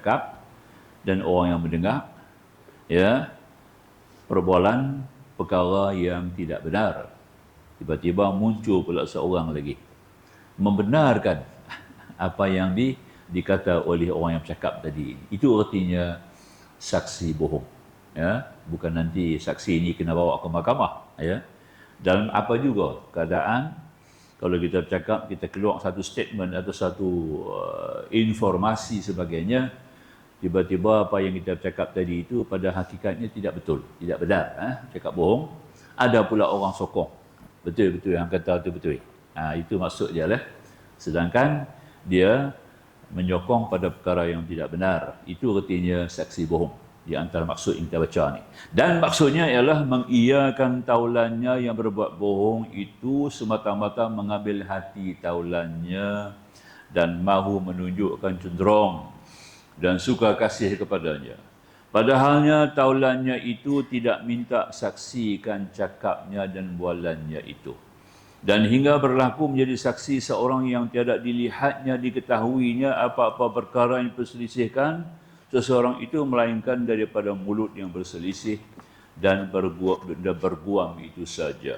bercakap dan orang yang mendengar, ya, perbualan perkara yang tidak benar. Tiba-tiba muncul pula seorang lagi membenarkan apa yang dikata oleh orang yang bercakap tadi. Itu artinya saksi bohong. Ya, bukan nanti saksi ini kena bawa ke mahkamah. Ya, dalam apa juga keadaan, kalau kita bercakap, kita keluar satu statement atau satu informasi sebagainya, tiba-tiba apa yang kita bercakap tadi itu pada hakikatnya tidak betul, tidak benar, cakap bohong. Ada pula orang sokong, betul-betul yang kata itu betul. Itu maksud dia lah. Sedangkan dia menyokong pada perkara yang tidak benar, itu artinya saksi bohong. Di antara maksud yang kita baca ni. Dan maksudnya ialah mengiyakan taulannya yang berbuat bohong itu semata-mata mengambil hati taulannya dan mahu menunjukkan cenderung dan suka kasih kepadanya. Padahalnya taulannya itu tidak minta saksikan cakapnya dan bualannya itu. Dan hingga berlaku menjadi saksi seorang yang tiada dilihatnya, diketahuinya apa-apa perkara yang diperselisihkan seseorang itu, melainkan daripada mulut yang berselisih dan berguam itu saja.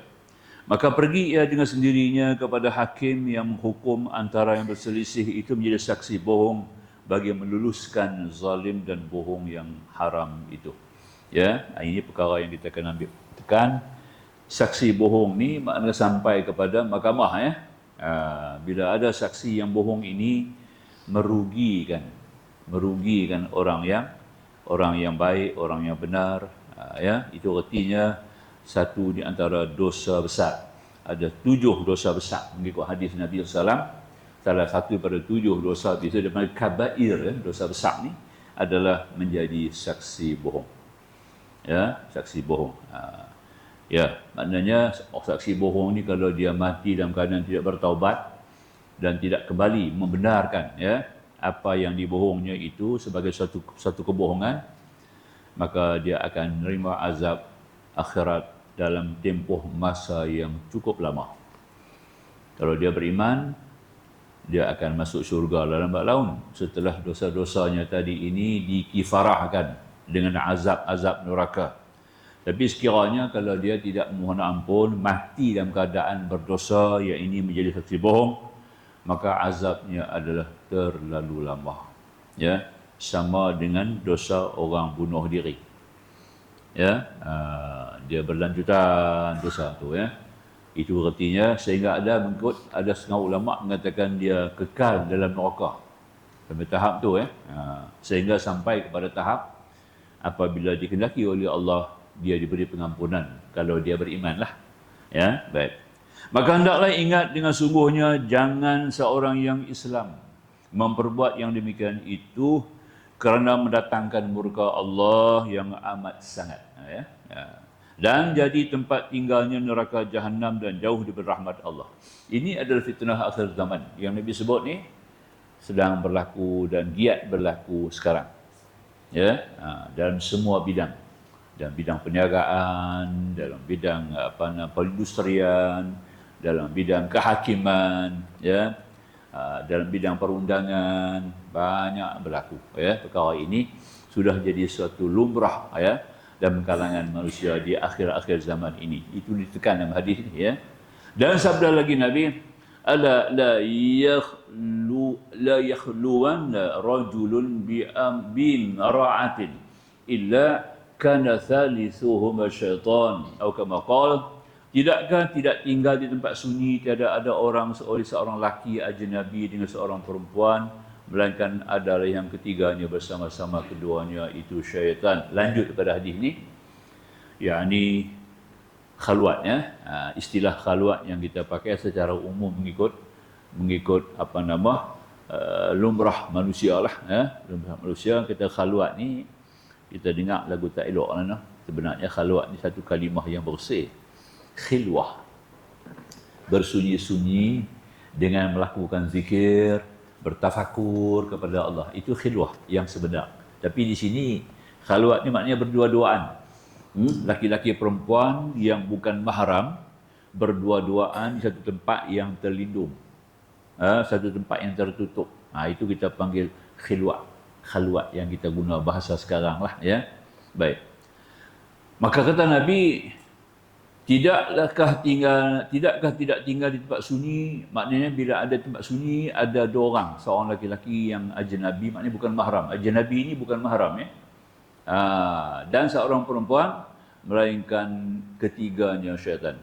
Maka pergi ia dengan sendirinya kepada hakim yang menghukum antara yang berselisih itu menjadi saksi bohong bagi meluluskan zalim dan bohong yang haram itu. Ya, ini perkara yang kita akan ambil tekan. Saksi bohong ni maknanya sampai kepada mahkamah, ya. Bila ada saksi yang bohong ini merugikan orang yang baik, orang yang benar, ya, itu artinya satu di antara dosa besar. Ada 7 dosa besar mengikut hadis Nabi SAW. Salah satu daripada 7 dosa itu daripada kabair, ya, dosa besar ni adalah menjadi saksi bohong. Ya, saksi bohong. Ya, maknanya saksi bohong ni kalau dia mati dalam keadaan tidak bertaubat dan tidak kembali membenarkan, ya, apa yang dibohongnya itu sebagai satu kebohongan, maka dia akan menerima azab akhirat dalam tempoh masa yang cukup lama. Kalau dia beriman, dia akan masuk syurga dalam lambat laun setelah dosa-dosanya tadi ini dikifarahkan dengan azab-azab neraka. Tapi sekiranya kalau dia tidak memohon ampun, mati dalam keadaan berdosa, yang ini menjadi saksi bohong, maka azabnya adalah terlalu lama. Ya, sama dengan dosa orang bunuh diri. Ya, dia berlanjutan dosa tu, ya. Itu artinya sehingga ada setengah ulama mengatakan dia kekal dalam neraka sampai tahap tu, ya. Sehingga sampai kepada tahap apabila dikehendaki oleh Allah, dia diberi pengampunan kalau dia beriman lah. Ya, baik. Maka hendaklah ingat dengan sungguhnya, jangan seorang yang Islam memperbuat yang demikian itu kerana mendatangkan murka Allah yang amat sangat, ya. Dan jadi tempat tinggalnya neraka Jahannam dan jauh daripada rahmat Allah. Ini adalah fitnah akhir zaman yang Nabi sebut ni sedang berlaku dan giat berlaku sekarang, ya, dalam semua bidang. Dalam bidang perniagaan, dalam bidang perindustrian, dalam bidang kehakiman, ya, dalam bidang perundangan, banyak berlaku, ya. Perkara ini sudah jadi suatu lumrah, ya, dalam kalangan manusia di akhir-akhir zaman ini. Itu ditekan dalam hadis ini, ya. Dan sabda lagi Nabi, ala la yakhluwan rajulun bi ra'atin illa kana thalithuhuma syaitan, atau kama qala, tidakkah tidak tinggal di tempat sunyi, tiada ada seorang laki ajnabi dengan seorang perempuan, melainkan adalah yang ketiganya bersama-sama keduanya itu syaitan. Lanjut kepada hadis ni, yakni khalwat, ya. Istilah khalwat yang kita pakai secara umum mengikut lumrah manusia lah, ya. Lumrah manusia, kita khalwat ni, kita dengar lagu tak elok lah. Sebenarnya khalwat ni satu kalimah yang bersih. Khilwah, bersunyi-sunyi dengan melakukan zikir, bertafakur kepada Allah. Itu khilwah yang sebenar. Tapi di sini khalwat ni maknanya berdua-duaan. Laki-laki perempuan yang bukan mahram berdua-duaan di satu tempat yang terlindung, satu tempat yang tertutup. Itu kita panggil khilwat. khalwat yang kita guna bahasa sekarang lah, ya. Baik. Maka kata Nabi, tidakkah tidak tinggal di tempat sunyi? Maknanya bila ada tempat sunyi, ada dua orang, seorang laki-laki yang ajnabi, maknanya bukan mahram. Ajnabi ini bukan mahram, ya. Dan seorang perempuan, melainkan ketiganya syaitan.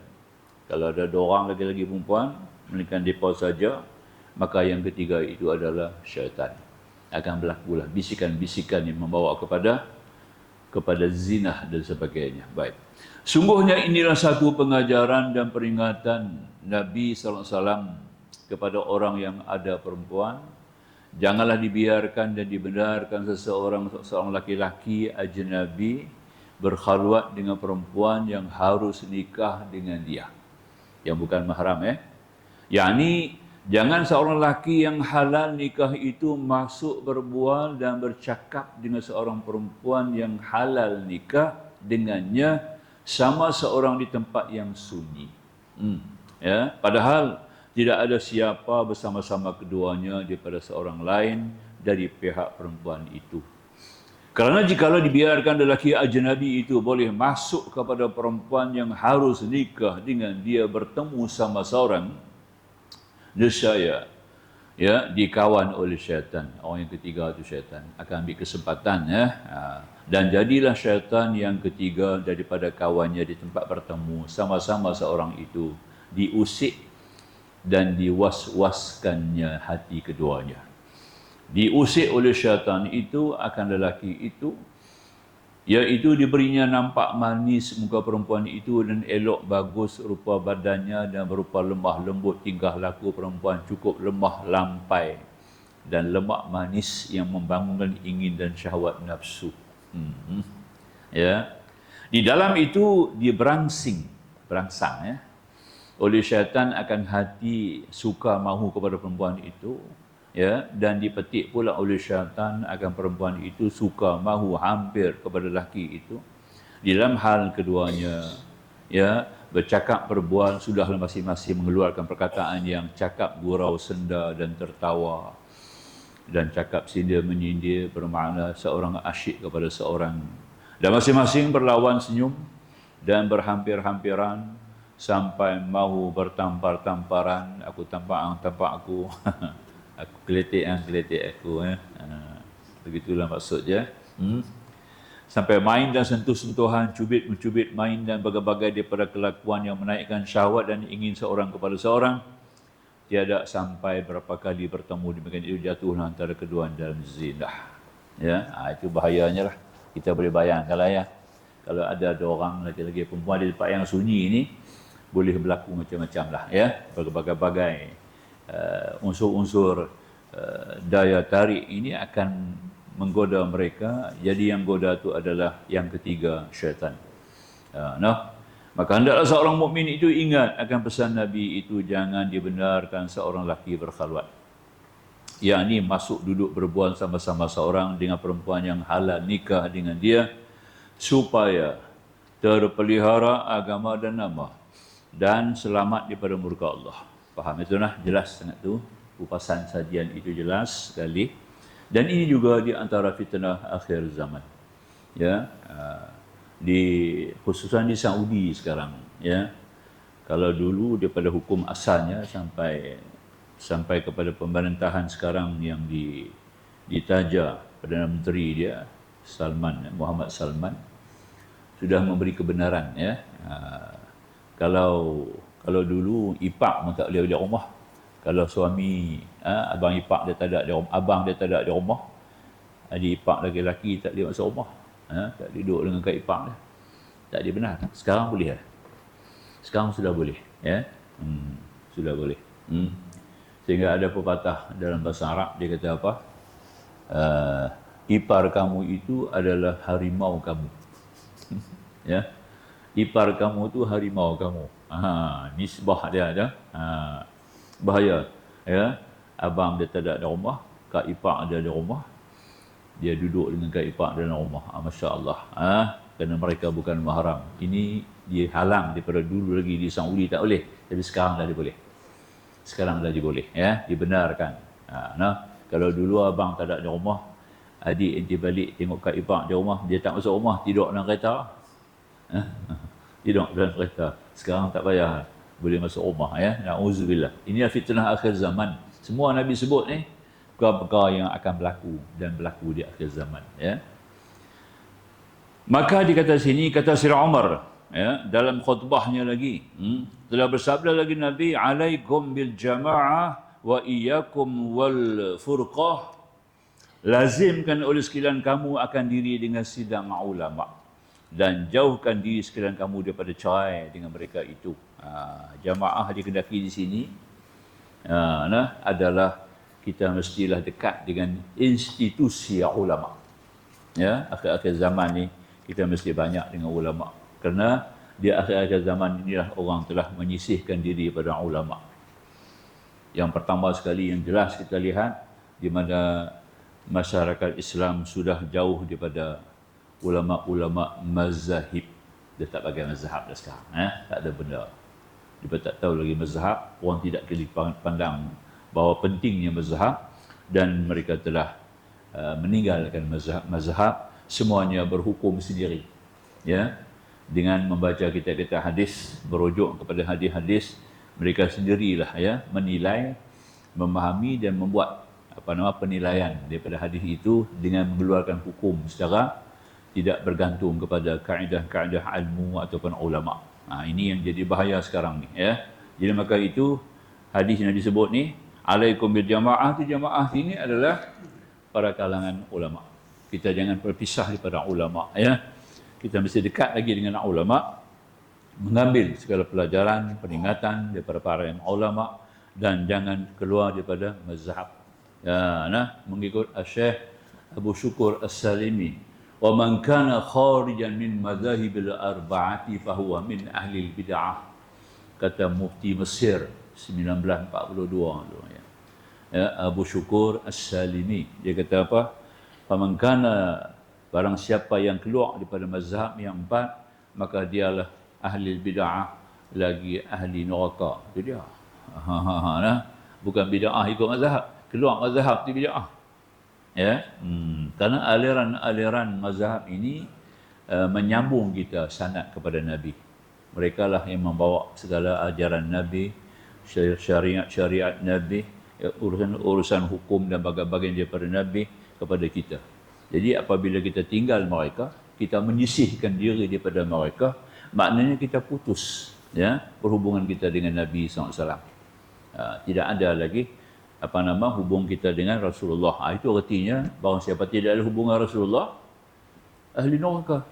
Kalau ada dua orang laki-laki perempuan, melainkan mereka saja, maka yang ketiga itu adalah syaitan. Akan berlakulah bisikan-bisikan yang membawa kepada zina dan sebagainya. Baik. Sungguhnya inilah satu pengajaran dan peringatan Nabi SAW kepada orang yang ada perempuan. Janganlah dibiarkan dan dibenarkan seorang laki-laki ajnabi berkhalwat dengan perempuan yang harus nikah dengan dia, yang bukan mahram, ya. Yakni jangan seorang lelaki yang halal nikah itu masuk berbual dan bercakap dengan seorang perempuan yang halal nikah dengannya sama seorang di tempat yang sunyi. Ya, padahal tidak ada siapa bersama-sama keduanya daripada seorang lain dari pihak perempuan itu. Kerana jikalau dibiarkan lelaki ajnabi itu boleh masuk kepada perempuan yang harus nikah dengan dia bertemu sama seorang, nescaya ya dikawan oleh syaitan. Orang yang ketiga itu syaitan akan ambil kesempatan, ya. Dan jadilah syaitan yang ketiga daripada kawannya di tempat bertemu sama-sama seorang itu, diusik dan diwas-waskannya hati keduanya. Diusik oleh syaitan itu akan lelaki itu, iaitu diberinya nampak manis muka perempuan itu dan elok bagus rupa badannya dan berupa lemah lembut tingkah laku perempuan, cukup lemah lampai dan lemak manis yang membangunkan ingin dan syahwat nafsu. Ya. Di dalam itu dia berangsang, ya, oleh syaitan akan hati suka mahu kepada perempuan itu, ya, dan dipetik pula oleh syaitan akan perempuan itu suka mahu hampir kepada lelaki itu. Di dalam hal keduanya, ya, bercakap berbual sudahlah masing-masing mengeluarkan perkataan yang cakap gurau senda dan tertawa, dan cakap sindir menyindir bermakna seorang asyik kepada seorang, dan masing-masing berlawan senyum dan berhampir-hampiran sampai mahu bertampar-tamparan, aku tampak aku aku geletek aku, ya. Begitulah maksudnya. Sampai main dan sentuh-sentuhan, cubit-mencubit, main dan berbagai daripada kelakuan yang menaikkan syahwat dan ingin seorang kepada seorang. Tiada sampai berapa kali bertemu demikian itu jatuhlah antara kedua dalam zina. Ya, itu bahayanya lah. Kita boleh bayangkan lah, ya. Kalau ada dua orang laki-laki perempuan di tempat yang sunyi ini, boleh berlaku macam-macam lah, ya. Berbagai-bagai unsur-unsur daya tarik ini akan menggoda mereka. Jadi yang goda itu adalah yang ketiga, syaitan. Maka hendaklah seorang mukmin itu ingat akan pesan Nabi itu, jangan dibenarkan seorang lelaki berkhalwat, yakni masuk duduk berbual sama-sama seorang dengan perempuan yang halal nikah dengan dia, supaya terpelihara agama dan nama dan selamat daripada murka Allah. Faham itu nah? Jelas sangat tu. Kupasan sajian itu jelas sekali. Dan ini juga di antara fitnah akhir zaman. Ya, khususan di Saudi sekarang, ya. Kalau dulu daripada hukum asalnya sampai kepada pemerintahan sekarang yang ditaja Perdana Menteri dia Muhammad Salman sudah memberi kebenaran, ya. Kalau dulu ipak pun tak boleh di rumah. Kalau suami, abang ipak dia tak ada di rumah, abang dia tak ada di rumah, adik ipak laki-laki tak boleh masuk rumah, tak duduk dengan kak ipak dia. Tak dibenar. Sekarang boleh. Sekarang sudah boleh, ya. Sudah boleh. Sehingga ada pepatah dalam bahasa Arab, dia kata apa? Ipar kamu itu adalah harimau kamu. Ya. Ipar kamu itu harimau kamu. Nisbah dia ada. Bahaya, ya. Abang dia tak ada di rumah, kak ipar ada di rumah, dia duduk dengan kak ipar dalam rumah. Masya-Allah. Kerana mereka bukan mahram. Ini dia halang daripada dulu lagi di Saudi tak boleh, tapi sekarang dah boleh. Sekarang dah boleh, ya, dibenarkan. Kalau dulu abang tak ada di rumah, Adik nanti balik tengok Kak Ipak di rumah, dia tak masuk rumah, tidur dalam kereta. Tidur dalam kereta. Sekarang tak payah, boleh masuk rumah ya. Na'udzubillah. Inilah fitnah akhir zaman. Semua Nabi sebut ni perkara-perkara yang akan berlaku dan berlaku di akhir zaman ya. Maka dikata sini, kata Sayyidina Umar ya, dalam khutbahnya lagi, telah bersabda lagi Nabi, alaikum bil jama'ah wa iyyakum wal furqah. Lazimkan oleh sekalian kamu akan diri dengan sidang ulama dan jauhkan diri sekalian kamu daripada cerai dengan mereka itu. Jamaah dikendaki di sini adalah kita mestilah dekat dengan institusi ulama. Ya, akhir-akhir zaman ni kita mesti banyak dengan ulama. Kerana di akhir-akhir zaman inilah orang telah menyisihkan diri pada ulama. Yang pertama sekali yang jelas kita lihat di mana masyarakat Islam sudah jauh daripada ulama-ulama mazahib. Dia tak pakai mazhab dah sekarang. Tak ada benda. Dia tak tahu lagi mazhab. Orang tidak pandang bahawa pentingnya mazhab. Dan mereka telah meninggalkan mazhab. Semuanya berhukum sendiri. Ya, dengan membaca kitab-kitab hadis, berujuk kepada hadis-hadis, mereka sendirilah ya menilai, memahami dan membuat penilaian daripada hadis itu dengan mengeluarkan hukum secara tidak bergantung kepada kaedah-kaedah ilmu ataupun ulama. Ini yang jadi bahaya sekarang ni ya. Jadi maka itu hadis yang disebut ni alaikum bil jamaah, tu jamaah ini adalah para kalangan ulama. Kita jangan berpisah daripada ulama ya. Kita mesti dekat lagi dengan ulama, mengambil segala pelajaran, peringatan daripada para ulama dan jangan keluar daripada mazhab. Ya, mengikut Syekh Abu Syukur As-Salimi. Wa man kana kharijan min madhahibil arba'ati fahuwa min ahli bid'ah. Kata Mufti Mesir 1942 tu ya. Abu Syukur As-Salimi. Dia kata apa? Faman kana, barang siapa yang keluar daripada mazhab yang empat, maka dialah ahli bid'ah, lagi ahli neraka. Itu dia. Bukan bid'ah ikut mazhab. Keluar mazhab tu bid'ah. Ya, karena aliran-aliran mazhab ini menyambung kita sanad kepada Nabi. Mereka lah yang membawa segala ajaran Nabi, syariat-syariat Nabi, urusan hukum dan bagian-bagian daripada Nabi kepada kita. Jadi apabila kita tinggal mereka, kita menyisihkan diri daripada mereka, maknanya kita putus ya perhubungan kita dengan Nabi SAW. Tidak ada lagi hubung kita dengan Rasulullah. Itu artinya bahawa siapa tidak ada hubungan Rasulullah, ahli neraka.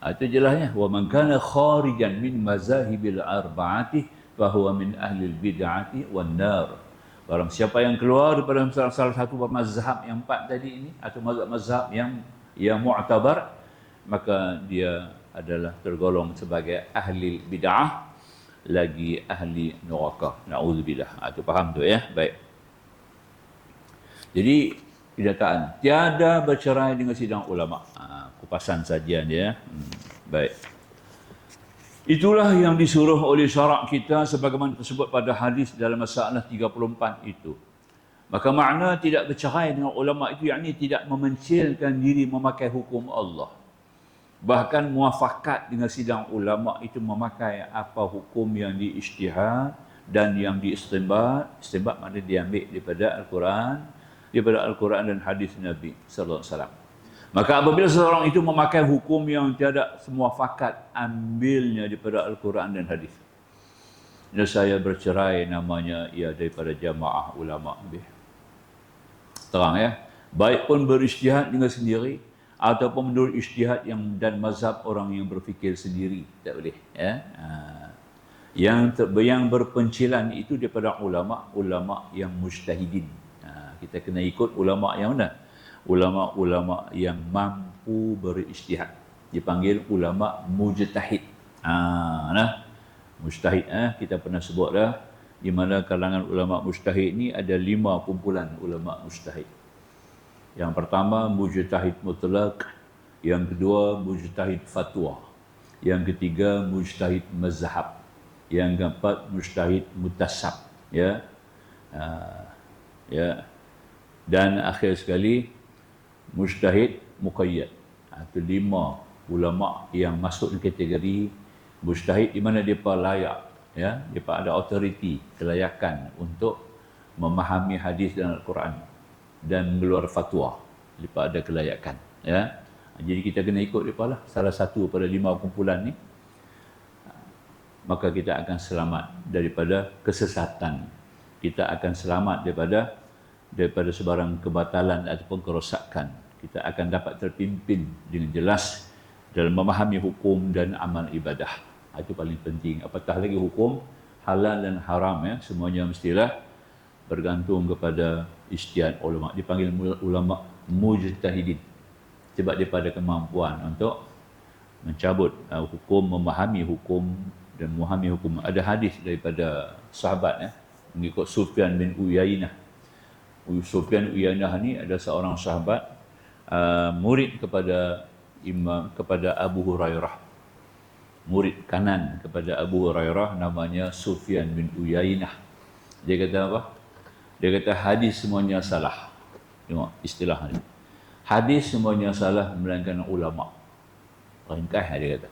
Itu jelasnya. Wa man kana kharijan min mazahibil arba'ati fahuwa min ahli bid'ati wan nar. Barang siapa yang keluar daripada salah satu mazhab yang empat tadi ini atau mazhab yang mu'tabar, maka dia adalah tergolong sebagai ahli bid'ah, lagi ahli neraka. Na'udzubillah. Itu faham tu ya. Baik. Jadi kenyataan tiada bercerai dengan sidang ulama. Kupasan saja dia. Baik. Itulah yang disuruh oleh syarak kita sebagaimana tersebut pada hadis dalam masalah 34 itu. Maka makna tidak bercerai dengan ulama itu yakni tidak memencilkan diri memakai hukum Allah. Bahkan muafakat dengan sidang ulama itu memakai apa hukum yang diijtihad dan yang diistinbat. Istinbat maknanya diambil daripada Al-Quran dan hadis Nabi sallallahu alaihi wasallam. Maka apabila seseorang itu memakai hukum yang tiada semua fakat ambilnya daripada Al-Quran dan hadis, dan saya bercerai, namanya ia daripada jamaah ulama. Terang ya. Baik pun berijtihad dengan sendiri ataupun menurut ijtihad dan mazhab orang yang berfikir sendiri, tak boleh ya. Yang berpencilan itu daripada ulama yang mujtahidin. Kita kena ikut ulama yang mana? Ulama-ulama yang mampu berijtihad. Dipanggil ulama mujtahid. Mujtahid kita pernah sebut dah, di mana kalangan ulama mujtahid ni ada 5 kumpulan ulama mujtahid. Yang pertama mujtahid mutlak, yang kedua mujtahid fatwa, yang ketiga mujtahid mazhab, yang keempat mujtahid mutasab ya. Dan akhir sekali mujtahid muqayyad. Itu 5 ulama yang masuk di kategori mujtahid, di mana depa layak, ya, depa ada autoriti, kelayakan untuk memahami hadis dan Al-Quran dan mengeluar fatwa. Depa ada kelayakan, ya. Jadi kita kena ikut depa lah, salah satu pada 5 kumpulan ni, maka kita akan selamat daripada kesesatan. Kita akan selamat daripada sebarang kebatalan ataupun kerosakan. Kita akan dapat terpimpin dengan jelas dalam memahami hukum dan amal ibadah. Itu paling penting. Apatah lagi hukum halal dan haram, ya, semuanya mestilah bergantung kepada ijtihad ulama. Dipanggil ulama mujtahidin sebab dia pada kemampuan untuk mencabut hukum, memahami hukum dan memahami hukum. Ada hadis daripada sahabat, ya, mengikut Sufyan bin Uyainah. Sufyan Uyainah ni ada seorang sahabat, murid kepada Abu Hurairah. Murid kanan kepada Abu Hurairah, namanya Sufyan bin Uyainah. Dia kata apa? Dia kata hadis semuanya salah. Tengok istilah ni. Hadis semuanya salah melainkan ulama. Ringkas dia kata.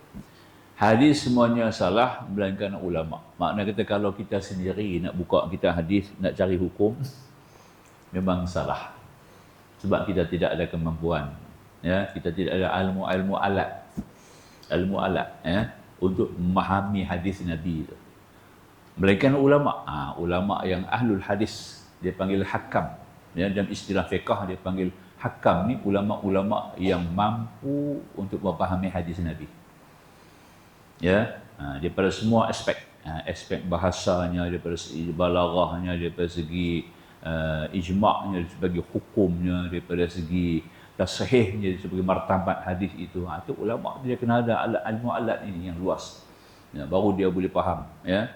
Hadis semuanya salah melainkan ulama. Makna kata kalau kita sendiri nak buka kita hadis, nak cari hukum, memang salah. Sebab kita tidak ada kemampuan, ya, kita tidak ada ilmu alat, ya, untuk memahami hadis Nabi itu. Melainkan ulama, ulama yang ahlul hadis, dia panggil hakam, ya, dalam istilah fiqh dia panggil hakam ni ulama-ulama yang mampu untuk memahami hadis Nabi. Ya, daripada semua aspek, aspek bahasanya, daripada segi balaghahnya, daripada segi ijma'nya, daripada segi hukumnya, daripada segi tasahihnya, daripada segi martabat hadis itu. Itu ulama dia kena ada ilmu alat ini yang luas, ya, baru dia boleh faham, ya.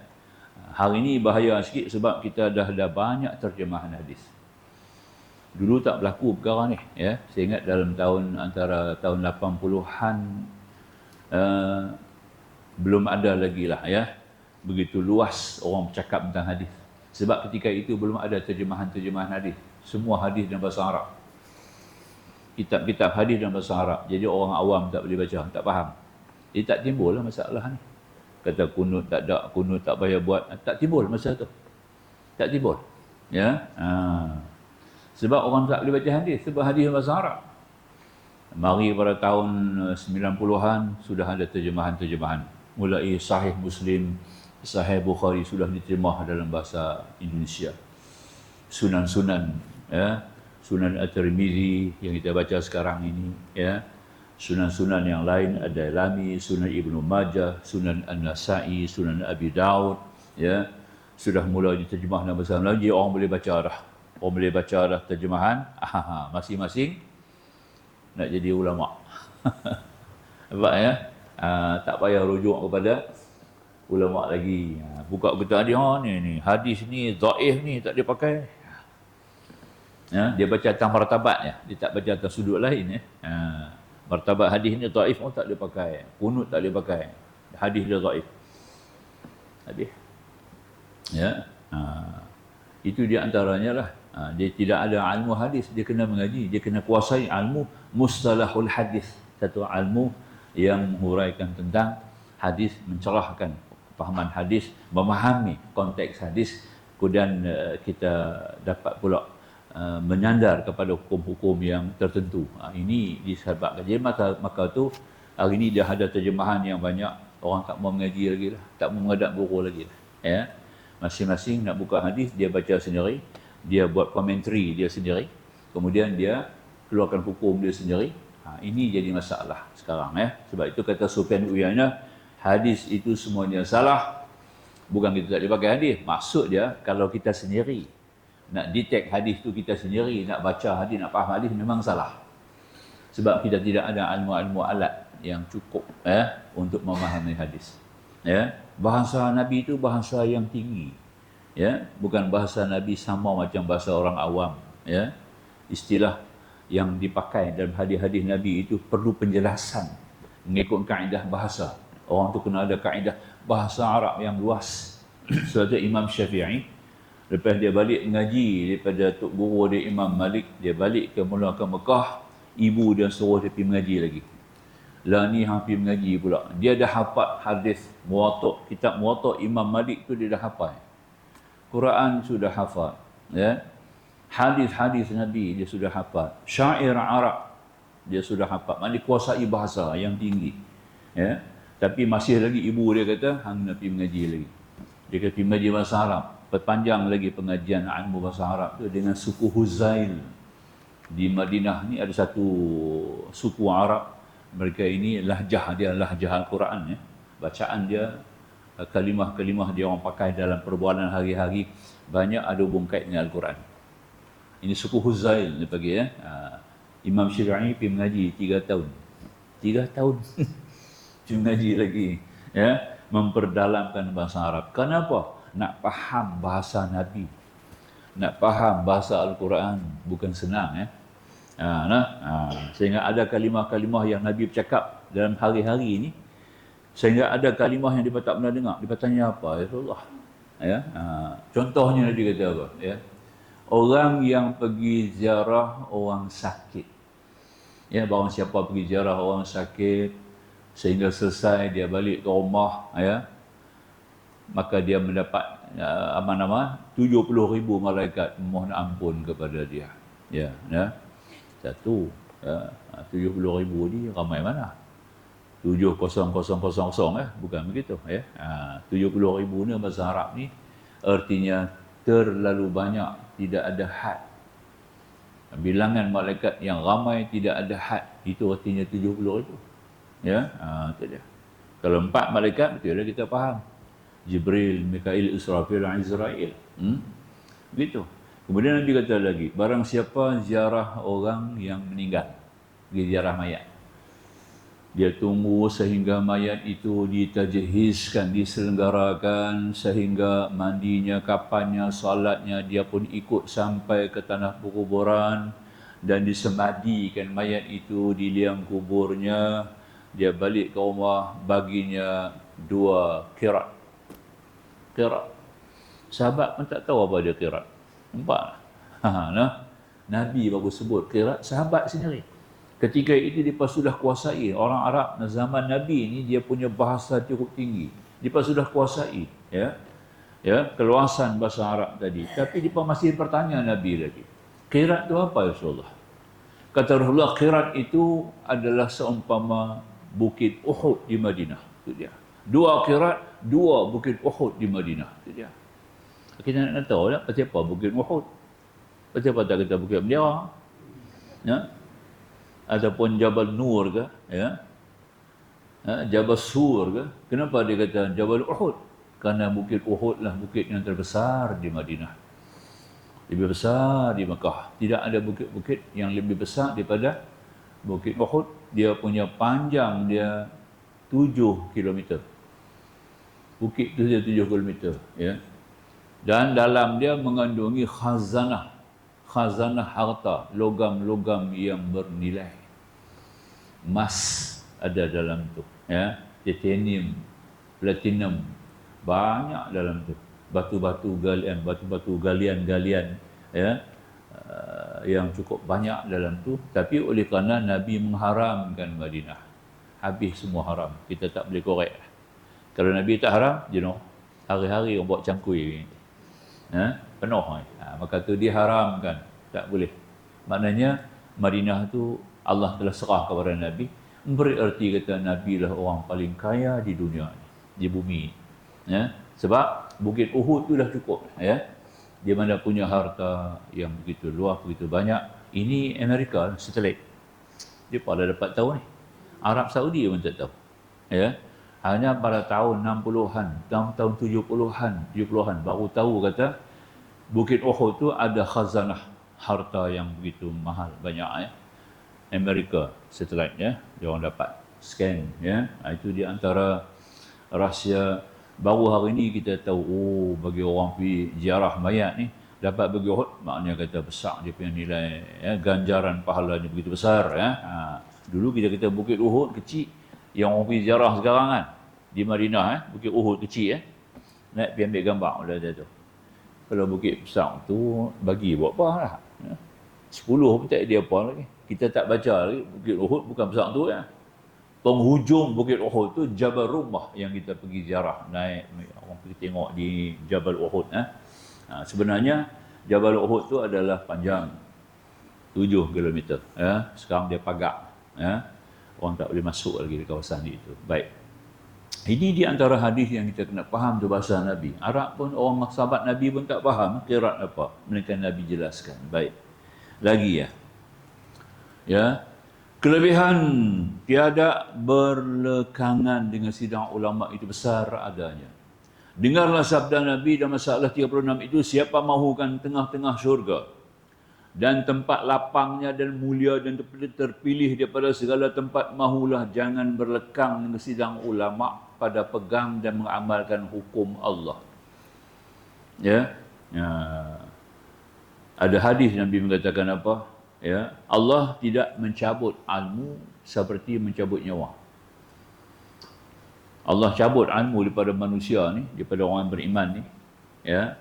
Hari ini bahaya sikit sebab kita dah ada banyak terjemahan hadis. Dulu tak berlaku perkara ni, ya. Saya ingat dalam antara tahun 80-an belum ada lagi lah, ya, begitu luas orang bercakap tentang hadis. Sebab ketika itu belum ada terjemahan hadis. Semua hadis dalam bahasa Arab. Kitab-kitab hadis dalam bahasa Arab. Jadi orang awam tak boleh baca, tak faham. Jadi tak timbul lah masalah ni. Kata kunut tak ada, kunut tak payah buat, tak timbul masa tu. Tak timbul. Ya. Sebab orang tak boleh baca hadis, sebab hadis dalam bahasa Arab. Mari pada tahun 90-an sudah ada terjemahan-terjemahan. Mulai Sahih Muslim, Sahih Bukhari sudah diterjemah dalam bahasa Indonesia. Sunan-sunan, ya, Sunan At-Tirmizi yang kita baca sekarang ini, ya. Sunan-sunan yang lain ada Lami, Sunan Ibnu Majah, Sunan An-Nasa'i, Sunan Abi Daud, ya, sudah mula diterjemah dalam bahasa Melayu. Orang boleh baca dah. Orang boleh baca dah terjemahan. Masing-masing nak jadi ulama. Nampak, ya? Tak payah rujuk kepada ulama lagi. Buka kita hadis, ni hadis ni dhaif ni tak dia pakai. Ya, dia baca tentang martabat, ya. Dia tak baca tentang sudut lain, ya. Martabat hadis ni dhaif tak dia pakai. Kunut tak dia pakai. Hadis dia dhaif. Hadis. Ya. Itu di antaranya lah. Dia tidak ada ilmu hadis, dia kena mengaji, dia kena kuasai ilmu mustalahul hadis, satu ilmu yang menghuraikan tentang hadis, mencerahkan fahaman hadis, memahami konteks hadis, kemudian kita dapat pula menyandar kepada hukum-hukum yang tertentu. Ini disebabkan. Jadi maka tu hari ini dah ada terjemahan yang banyak, orang tak mau mengaji lagi lah, tak mau menghadap guru lagi lah, ya. Masing-masing nak buka hadis, dia baca sendiri, dia buat komentari dia sendiri, kemudian dia keluarkan hukum dia sendiri. Ini jadi masalah sekarang, ya. Sebab itu kata Sufyan Uyainah, hadis itu semuanya salah. Bukan kita tak dipakai hadis. Maksud dia kalau kita sendiri nak detect hadis tu, kita sendiri nak baca hadis, nak faham hadis, memang salah. Sebab kita tidak ada ilmu-ilmu alat yang cukup, ya, untuk memahami hadis. Ya, bahasa Nabi itu bahasa yang tinggi. Ya, bukan bahasa Nabi sama macam bahasa orang awam, ya. Istilah yang dipakai dalam hadis-hadis Nabi itu perlu penjelasan mengikut kaedah bahasa. Orang tu kena ada kaedah bahasa Arab yang luas. Sebab tu Imam Syafi'i, lepas dia balik mengaji daripada tok guru dia Imam Malik, dia balik ke Mekah, ibu dia suruh dia pergi mengaji lagi. Lah ni hampir mengaji pula. Dia dah hafal hadis Muwatta, kitab Muwatta Imam Malik tu dia dah hafal. Quran sudah hafal, ya. Hadis-hadis Nabi dia sudah hafal. Syair Arab dia sudah hafal. Maknanya kuasai bahasa yang tinggi. Ya. Tapi masih lagi ibu dia kata hang nak pergi mengaji lagi. Dia kata pergi mengaji bahasa Arab. Perpanjang lagi pengajian ilmu bahasa Arab tu dengan suku Huzail. Di Madinah ni ada satu suku Arab. Mereka ini lahjah dia, lahjah Al-Quran, ya. Bacaan dia, kalimah-kalimah dia orang pakai dalam perbualan hari-hari banyak ada hubung kait dengan Al-Quran. Ini suku Huzail dia panggil, ya. Imam Syafi'i pergi mengaji 3 tahun. 3 tahun. Pergi mengaji lagi, ya, memperdalamkan bahasa Arab. Kenapa? Nak faham bahasa Nabi. Nak faham bahasa Al-Quran bukan senang, ya. Sehingga ada kalimah-kalimah yang Nabi bercakap dalam hari-hari ini, sehingga ada kalimah yang dia tak pernah dengar. Dia tanya apa? Ya Rasulullah. Ya, contohnya dia kata apa? Ya, orang yang pergi ziarah orang sakit. Ya, barang siapa pergi ziarah orang sakit sehingga selesai dia balik ke rumah, ya, maka dia mendapat aman-aman 70,000 malaikat mohon ampun kepada dia. Ya, ya. Satu, 70,000 ni ramai mana? 70,000, bukan begitu, ya. 70,000 ni bahasa Arab ni artinya terlalu banyak, tidak ada had. Bilangan malaikat yang ramai tidak ada had, itu artinya 70,000. Ya, itu dia. Kalau 4 malaikat betul lah kita faham. Jibril, Mikail, Israfil, Izrail. Begitu. Kemudian Nabi kata lagi, barang siapa ziarah orang yang meninggal, pergi ziarah mayat, dia tunggu sehingga mayat itu ditajhizkan, diselenggarakan, sehingga mandinya, kapannya, salatnya, dia pun ikut sampai ke tanah perkuburan dan disemadikan mayat itu di liang kuburnya. Dia balik ke rumah, baginya 2 qirat. Qirat. Sahabat pun tak tahu apa dia qirat. Nampak? Nabi baru sebut qirat, sahabat sendiri. Ketika itu dia sudah kuasai. Orang Arab zaman Nabi ni dia punya bahasa cukup tinggi. Dia sudah kuasai, ya. Ya, keluasan bahasa Arab tadi. Tapi dia masih bertanya Nabi lagi. Qirat itu apa ya Rasulullah? Kata Rasulullah, qirat itu adalah seumpama bukit Uhud di Madinah. Itu dia. 2 qirat, 2 bukit Uhud di Madinah. Itu dia. Kita nak tahu tak pasal apa Bukit Uhud? Pasal apa tak kata Bukit Bendera? Ya? Ataupun Jabal Nur ke? Ya? Jabal Sur ke? Kenapa dia kata Jabal Uhud? Kerana Bukit Uhud lah bukit yang terbesar di Madinah. Lebih besar di Mekah. Tidak ada bukit-bukit yang lebih besar daripada Bukit Uhud. Dia punya panjang dia 7 km. Bukit tu dia 7 km. Ya? Dan dalam dia mengandungi khazanah harta, logam-logam yang bernilai. Emas ada dalam tu, ya, titanium, platinum, banyak dalam tu. Batu-batu galian, ya, yang cukup banyak dalam tu. Tapi oleh kerana Nabi mengharamkan Madinah, habis semua haram. Kita tak boleh korek. Kalau Nabi tak haram, hari-hari orang buat cangkui. Penuh. Maka tu diharamkan, tak boleh. Maknanya Madinah tu Allah telah serah kepada Nabi, memberi erti kata Nabi lah orang paling kaya di dunia ni, di bumi. Ya? Sebab Bukit Uhud tu dah cukup, ya. Dia mana punya harta yang begitu luas, begitu banyak. Ini Amerika satelit. Dia pada dapat tahu ni. Arab Saudi pun tak tahu. Ya. Hanya pada tahun 60-an, tahun 70-an baru tahu kata Bukit Uhud tu ada khazanah harta yang begitu mahal, banyak, ya. Amerika satelit, ya. Dia orang dapat scan, ya. Itu di antara rahsia baru hari ni kita tahu, bagi orang pergi ziarah mayat ni dapat pergi Uhud, maknanya kata besar dia punya nilai, ya, ganjaran pahalanya begitu besar, ya. Dulu kita kata Bukit Uhud kecil, yang orang pergi ziarah sekarang kan di Madinah, Bukit Uhud kecil, naik pergi ambil gambar dah tu. Kalau bukit besar tu bagi buat apa lah, ya. 10 pun tak dia apa lagi, Kita tak baca lagi, Bukit Uhud bukan besar tu ya. Penghujung Bukit Uhud tu Jabal Rumah yang kita pergi ziarah, naik, orang pergi tengok di Jabal Uhud. Sebenarnya Jabal Uhud tu adalah panjang 7 kilometer. Ya. Sekarang dia pagar. Ya. Orang tak boleh masuk lagi di kawasan itu. Baik. Ini di antara hadis yang kita kena faham tu bahasa Nabi. Arab pun, orang sahabat Nabi pun tak faham qirat apa. Mereka Nabi jelaskan. Baik. Lagi ya. Ya, kelebihan tiada berlekangan dengan sidang ulama itu besar adanya. Dengarlah sabda Nabi dalam masalah 36 itu, siapa mahukan tengah-tengah syurga dan tempat lapangnya dan mulia dan terpilih daripada segala tempat, mahulah jangan berlekang dengan sidang ulama pada pegang dan mengamalkan hukum Allah. Ya, ada hadis Nabi mengatakan apa? Ya, Allah tidak mencabut ilmu seperti mencabut nyawa. Allah cabut ilmu daripada manusia ni, daripada orang beriman ni, ya.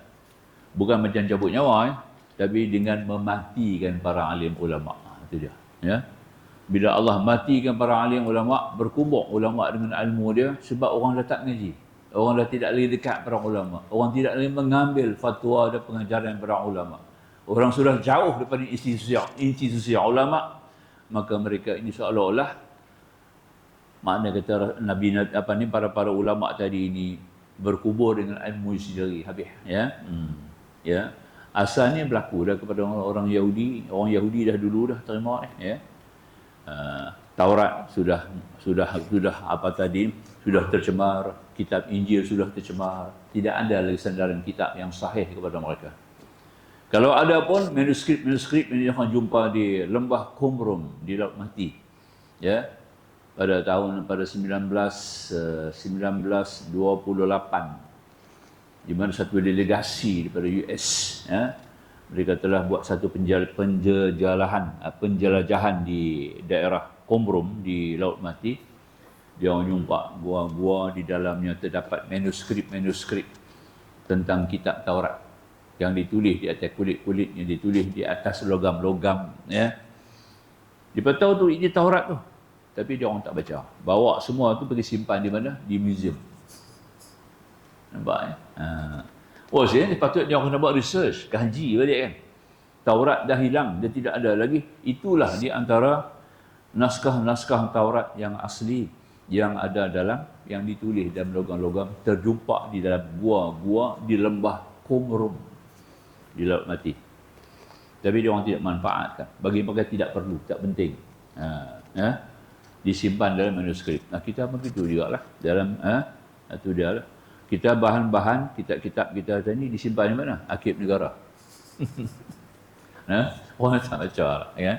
Bukan macam cabut nyawa, tapi dengan mematikan para alim ulama. Itu dia, ya. Bila Allah matikan para alim ulama, berkumpul ulama dengan ilmu dia sebab orang dah tak ngaji. Orang dah tidak lagi dekat para ulama. Orang tidak lagi mengambil fatwa dan pengajaran para ulama. Orang sudah jauh daripada institusi ulama, maka mereka ini seolah-olah, makna kata Nabi apa ni, para ulama tadi ini berkubur dengan ilmu sendiri habis, ya. Ya. Asalnya berlaku dah kepada orang Yahudi. Orang Yahudi dah dulu dah terima, ya. Taurat sudah apa tadi, sudah tercemar, kitab Injil sudah tercemar, tidak ada lagi sandaran kitab yang sahih kepada mereka. Kalau ada pun manuskrip yang akan jumpa di lembah Qumrum di Laut Mati, ya, pada 1928, di mana satu delegasi daripada US, ya, mereka telah buat satu penjelajahan di daerah Qumrum di Laut Mati. Dia jumpa gua-gua, di dalamnya terdapat manuskrip tentang kitab Taurat yang ditulis di atas kulit-kulit, yang ditulis di atas logam-logam, ya. Dia tahu tu ini Taurat tu, tapi dia orang tak baca. Bawa semua tu pergi simpan di mana? Di museum. Nampak, ya? Oh, sebenarnya patutnya orang kena buat research, kaji balik kan. Taurat dah hilang, dia tidak ada lagi. Itulah di antara naskah-naskah Taurat yang asli, yang ada dalam, yang ditulis dalam logam-logam, terjumpa di dalam gua-gua di lembah Qumrum di Laut Mati. Tapi dia orang tidak manfaatkan. Bagi mereka tidak perlu, tak penting. Ya, disimpan dalam manuskrip. Nah, kita begitu juga lah dalam, itu dia lah. Kita bahan-bahan kitab-kitab kita tadi disimpan di mana? Arsip negara. Orang tak baca lah, ya.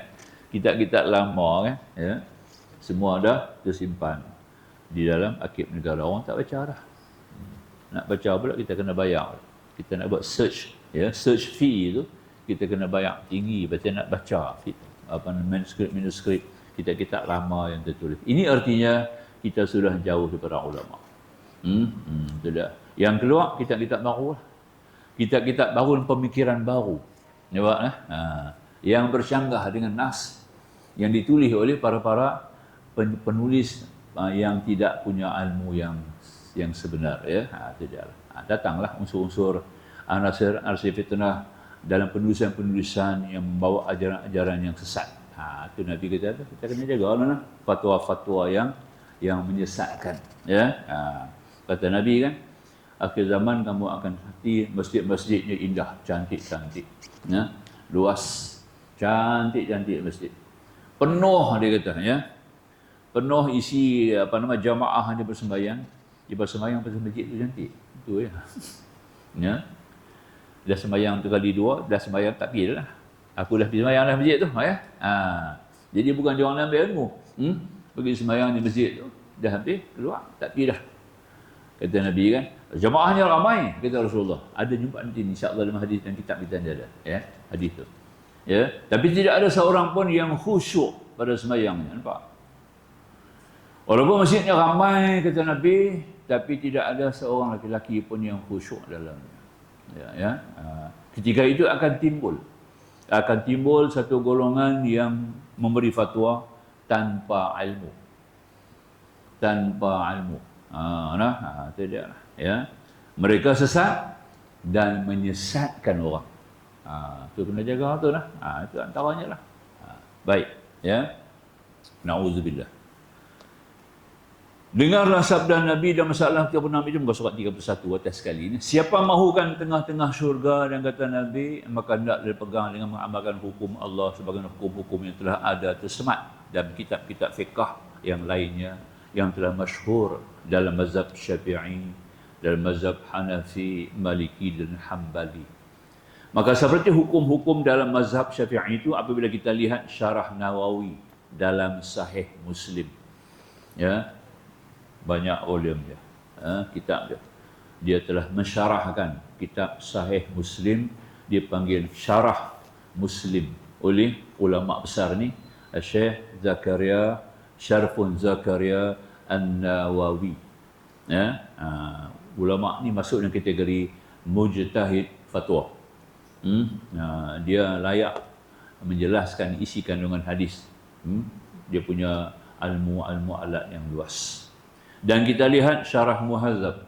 Kitab-kitab lama, kan, ya, semua dah tersimpan di dalam arsip negara. Orang tak baca dah. Nak baca pula kita kena bayar. Kita nak buat search, ya, search fee itu kita kena bayar tinggi. Betul nak baca apa manuskrip kitab-kitab lama yang tertulis. Ini artinya kita sudah jauh daripada ulama. Itu dah. Yang keluar kitab-kitab baru lah. Kitab-kitab baru, pemikiran baru. Nampak, yang bercanggah dengan nas yang ditulis oleh para penulis yang tidak punya ilmu yang sebenar, ya. Itu dia lah. Datanglah unsur-unsur arsir fitnah dalam penulisan-penulisan yang membawa ajaran-ajaran yang sesat. Itu Nabi kita kena jaga lah, fatwa-fatwa yang menyesatkan, ya. Kata Nabi kan, akhir zaman kamu akan hati masjid-masjidnya indah, cantik-cantik, ya, luas, cantik-cantik masjid, penuh, dia kata, ya, penuh isi jamaah hanya bersembahyang. Dia bersembahyang pasal masjid tu cantik, itu ya. Ya, dah sembahyang tu kali 2, dah sembahyang tak pergi dah. Aku dah pergi sembahyang dalam masjid tu, ya. Jadi bukan dia orang ambil ilmu, pergi sembahyang di masjid tu, dah habis keluar tak pergi dah. Kata Nabi kan, jamaahnya ramai, kata Rasulullah. Ada jumpa nanti insya-Allah dalam hadis dan kitab kita ada, ya, hadis tu. Ya, tapi tidak ada seorang pun yang khusyuk pada sembahyangnya, nampak? Walaupun masjidnya ramai, kata Nabi, tapi tidak ada seorang laki-laki pun yang khusyuk dalamnya. Ya. Ketika itu akan timbul Akan timbul satu golongan yang memberi fatwa tanpa ilmu. Tanpa ilmu. Itu dia lah. Ya. Mereka sesat dan menyesatkan orang. Itu kena jaga tu lah. Itu antaranya lah. Baik. Ya. Na'udzubillah. Dengarlah sabda Nabi dan masalah 36 itu muka surat 31 atas sekali ini. Siapa mahukan tengah-tengah syurga, dan kata Nabi, maka hendaklah pegang dengan mengamalkan hukum Allah sebagai hukum-hukum yang telah ada tersemat dalam kitab-kitab fiqh yang lainnya yang telah masyhur dalam mazhab Syafi'i, dalam mazhab Hanafi, Maliki dan Hambali. Maka seperti hukum-hukum dalam mazhab Syafi'i itu apabila kita lihat syarah Nawawi dalam Sahih Muslim. Ya. Banyak volume dia, kitab dia. Dia telah mensyarahkan kitab Sahih Muslim, dia panggil Syarah Muslim oleh ulama besar ni, Syekh Zakaria Syarfun Zakaria An-Nawawi. Ya, ulama ni masuk dalam kategori mujtahid fatwa. Dia layak menjelaskan isi kandungan hadis. Dia punya ilmu alat yang luas. Dan kita lihat syarah Muhazzab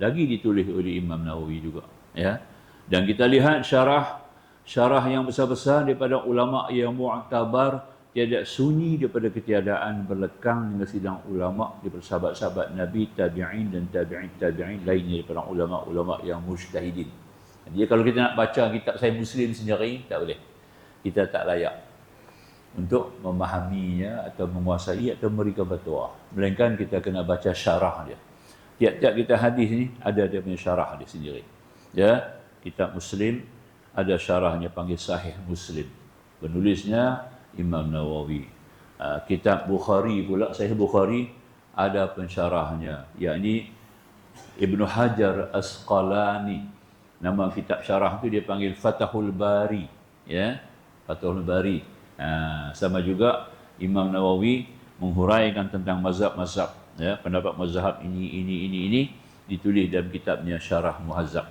lagi ditulis oleh Imam Nawawi juga, ya. Dan kita lihat syarah yang besar-besar daripada ulama yang mu'tabar, tiada sunyi daripada ketiadaan berlekang dengan sidang ulama daripada sahabat-sahabat Nabi, tabi'in dan tabi'in lainnya daripada ulama-ulama yang mujtahidin. Jadi kalau kita nak baca kitab Sahih Muslim sendiri tak boleh. Kita tak layak untuk memahaminya atau menguasai atau memberikan fatwa. Melainkan kita kena baca syarah dia. Tiap-tiap kita hadis ni ada dia punya syarah dia sendiri. Ya, kitab Muslim ada syarahnya panggil Sahih Muslim. Penulisnya Imam Nawawi. Kitab Bukhari pula, Sahih Bukhari ada pensyarahnya, yakni Ibnu Hajar Asqalani. Nama kitab syarah tu dia panggil Fathul Bari. Ya, Fathul Bari. Sama juga Imam Nawawi menghuraikan tentang mazhab-mazhab, ya, pendapat mazhab ini ditulis dalam kitabnya Syarah Muhazzab.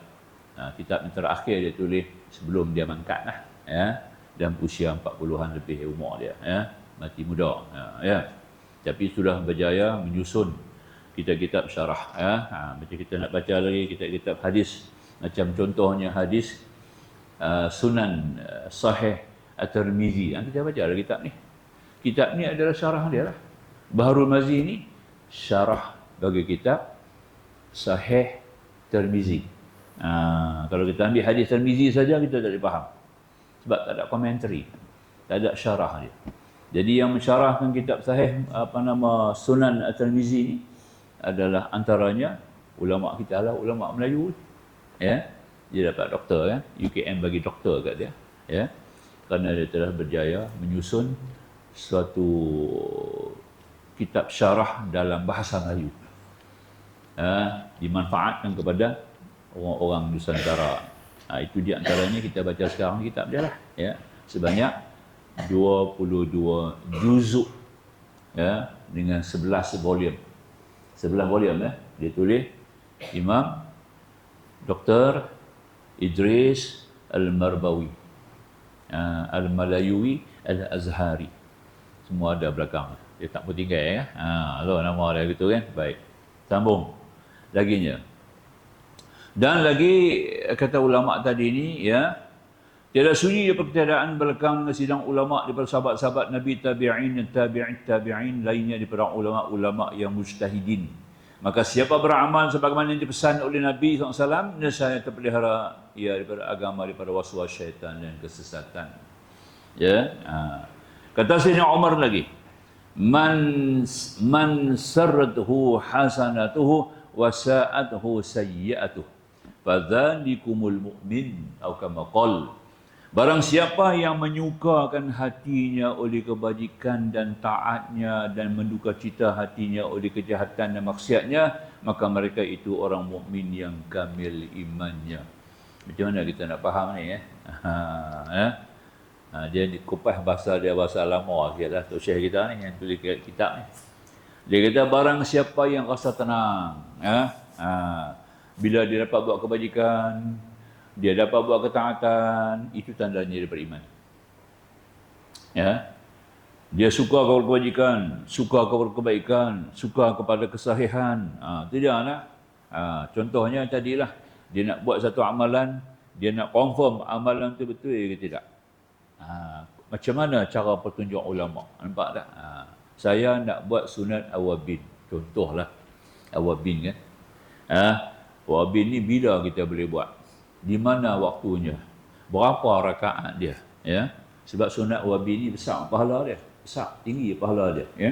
Kitab yang terakhir dia tulis sebelum dia mangkat lah, ya, dalam usia 40-an lebih umur dia, ya, mati muda, ya. Tapi sudah berjaya menyusun kitab-kitab syarah, ya. Macam kita nak baca lagi kitab-kitab hadis, macam contohnya hadis Sunan Sahih At-Tirmizi. Kita baca lah kitab ni. Kitab ni adalah syarah dia lah. Baharul Mazi ni syarah bagi kitab Sahih Tirmizi. Kalau kita ambil hadis Tirmizi saja kita tak boleh faham. Sebab tak ada komentari. Tak ada syarah dia. Jadi yang mensyarahkan kitab Sahih Sunan At-Tirmizi ni adalah antaranya ulama kita lah, ulama Melayu. Ya. Dia dapat doktor, kan. UKM bagi doktor kat dia. Ya. Kerana dia telah berjaya menyusun suatu kitab syarah dalam bahasa Melayu. Dimanfaatkan kepada orang-orang Nusantara. Itu di antaranya kita baca sekarang kitab dia lah. Ya. Sebanyak 22 juzuk, ya, dengan 11 volume. 11 volume, ya. Dia tulis Imam Dr. Idris Al-Marbawi. Al-Malayuwi Al-Azhari. Semua ada belakang. Dia tak pun tinggal, ya. Nama dia gitu, kan. Baik. Sambung. Laginya. Dan lagi kata ulama tadi ni, ya, tiada sunyi daripada ketiadaan belakang sidang ulama daripada sahabat-sahabat Nabi, tabi'in dan tabi'in lainnya daripada ulama-ulama yang mujtahidin. Maka siapa beramal sebagaimana yang dipesan oleh Nabi SAW, nescaya terpelihara ia daripada agama, daripada waswas syaitan dan kesesatan. Ya. Kata Sayyidina Umar lagi, man sarrathu hasanatuhu wa sa'atuhu sayyi'atuhu fadzalikumul mu'min atau kama qala. Barang siapa yang menyukakan hatinya oleh kebajikan dan taatnya dan menduka cita hatinya oleh kejahatan dan maksiatnya, maka mereka itu orang mukmin yang kamil imannya. Macam mana kita nak faham ni, ya? Dia dikupas bahasa lama sikitlah Tok Syekh kita ni yang tulis kitab ni. Dia kata barang siapa yang rasa tenang, ya, bila dia dapat buat kebajikan, dia dapat buat ketaatan, itu tandanya dia beriman. Ya, dia suka kepada kebajikan, suka kepada kebaikan, suka kepada kesahihan. Tidaklah. Contohnya tadilah, dia nak buat satu amalan, dia nak confirm amalan itu betul ke tidak. Macam mana cara petunjuk ulama? Nampak tak? Saya nak buat sunat awabin. Contohlah, awabin kan. Awabin ni bila kita boleh buat? Di mana waktunya? Berapa rakaat dia? Ya. Sebab sunat awabin ni besar pahala dia. Besar, tinggi pahala dia. Ya.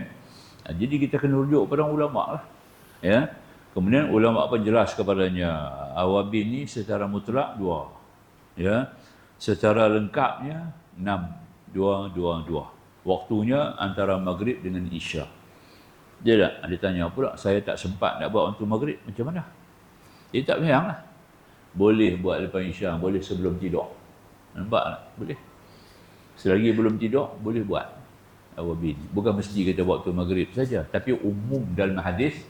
Jadi kita kena rujuk pada ulama lah. Ya. Kemudian ulama pun jelas kepadanya, awabin ni secara mutlak 2. Ya. Secara lengkapnya 6. 2. Waktunya antara maghrib dengan isya. Dia tanya pula, saya tak sempat nak buat waktu maghrib, macam mana? Dia tak sayang lah. Boleh buat lepas isya, boleh sebelum tidur. Nampak tak? Boleh. Selagi belum tidur, boleh buat awabin. Bukan mesti kita waktu maghrib saja, tapi umum dalam hadis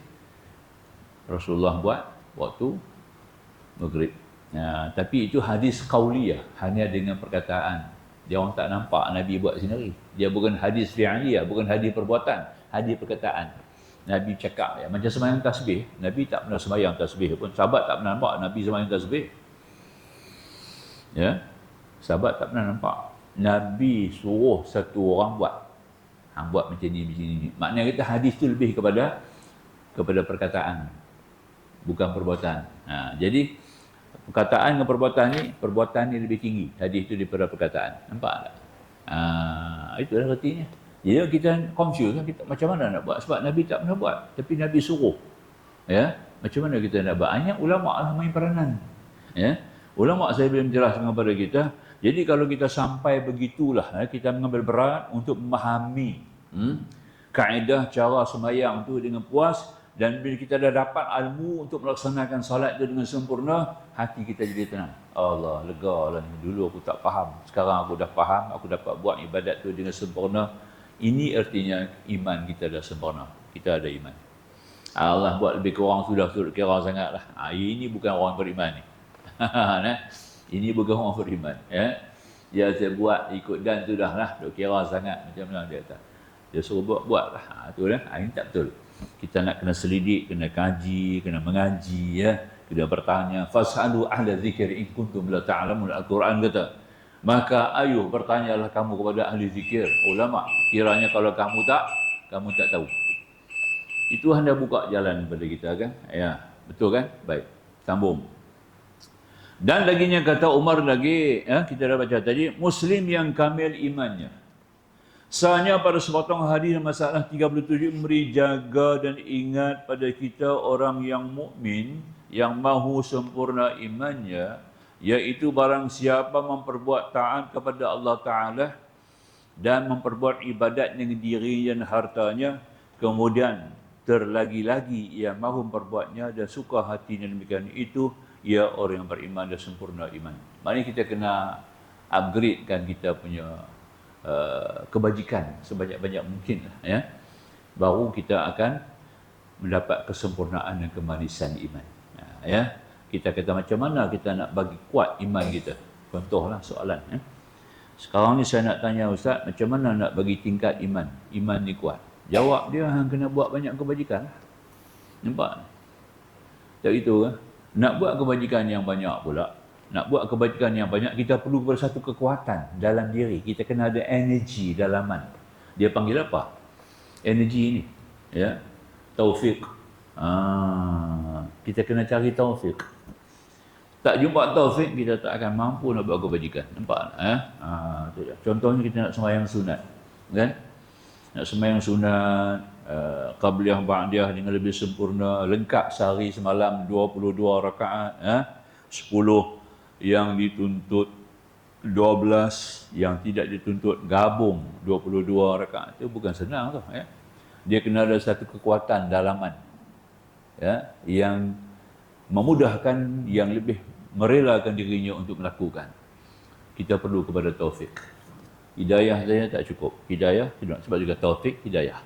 Rasulullah buat waktu maghrib. Tapi itu hadis qauliyah, hanya dengan perkataan. Dia orang tak nampak Nabi buat sendiri. Dia bukan hadis fi'liyah, bukan hadis perbuatan, hadis perkataan. Nabi cakap ya, macam sembahyang tasbih, Nabi tak pernah sembahyang tasbih pun. Sahabat tak pernah nampak Nabi sembahyang tasbih. Ya. Sahabat tak pernah nampak. Nabi suruh satu orang buat. Buat macam ni, macam ni. Maknanya kita hadis tu lebih kepada perkataan, bukan perbuatan. Jadi perkataan dengan perbuatan ni lebih tinggi hadis itu daripada perkataan. Nampak tak? Itulah artinya. Jadi kita confuse kan, kita macam mana nak buat, sebab Nabi tak pernah buat, tapi Nabi suruh. Ya, macam mana kita nak buat? Hanya ulama lah main peranan. Ya, ulama saya boleh menjelaskan kepada kita. Jadi kalau kita sampai begitulah, kita mengambil berat untuk memahami kaedah cara sembahyang tu dengan puas. Dan bila kita dah dapat ilmu untuk melaksanakan salat itu dengan sempurna, hati kita jadi tenang. Allah, lega lah. Dulu aku tak faham, sekarang aku dah faham, aku dapat buat ibadat itu dengan sempurna. Ini artinya iman kita dah sempurna. Kita ada iman. Allah buat lebih kurang sudah kira sangat lah. Ini bukan orang beriman ni. Ini bukan orang beriman. Ya. Dia saya buat ikut dan tu dah lah. Duk kira sangat macam mana dia kata. Dia suruh buat lah. Itu lah. Ini tak betul. Kita nak kena selidik, kena kaji, kena mengaji, ya, kena bertanya. Fas'alu ahla zikir in kuntum la ta'lamun. Al-Quran kata, maka ayuh bertanyalah kamu kepada ahli zikir, ulama, kiranya kalau kamu tak tahu. Itu hendak buka jalan kepada kita kan? Ya, betul kan? Baik, sambung. Dan laginya kata Umar lagi, ya, kita dah baca tadi, Muslim yang kamil imannya. Sahnya pada sepotong hadis masalah 37 memberi jaga dan ingat pada kita orang yang mukmin yang mahu sempurna imannya, iaitu barang siapa memperbuat taat kepada Allah Ta'ala dan memperbuat ibadat dengan diri dan hartanya, kemudian terlagi-lagi ia mahu memperbuatnya dan suka hatinya demikian, itu ia orang yang beriman dan sempurna iman. Maknanya kita kena upgradekan kita punya kebajikan sebanyak-banyak mungkin, ya, baru kita akan mendapat kesempurnaan dan kemanisan iman. Ya, kita kata macam mana kita nak bagi kuat iman kita. Contohlah soalan. Ya. Sekarang ni saya nak tanya Ustaz, macam mana nak bagi tingkat iman ni kuat? Jawab dia, hang kena buat banyak kebajikan. Nampak? Tak gitu kan? Nak buat kebajikan yang banyak pula. Nak buat kebajikan yang banyak, kita perlu bersatu kekuatan dalam diri. Kita kena ada energi dalaman. Dia panggil apa? Energi ini. Ya. Taufik. Kita kena cari taufik. Tak jumpa taufik, kita tak akan mampu nak buat kebajikan. Nampak? Contohnya kita nak sembahyang sunat. Kan? Nak sembahyang sunat, qabliyah ba'diyah dengan lebih sempurna, lengkap sehari semalam 22 rakaat, 10 yang dituntut 12, yang tidak dituntut gabung 22 rakaat. Itu bukan senang tu, ya. Dia kena ada satu kekuatan dalaman, ya, yang memudahkan, yang lebih merelakan dirinya untuk melakukan. Kita perlu kepada taufik. Hidayah saja tak cukup. Hidayah tidak, sebab juga taufik, hidayah.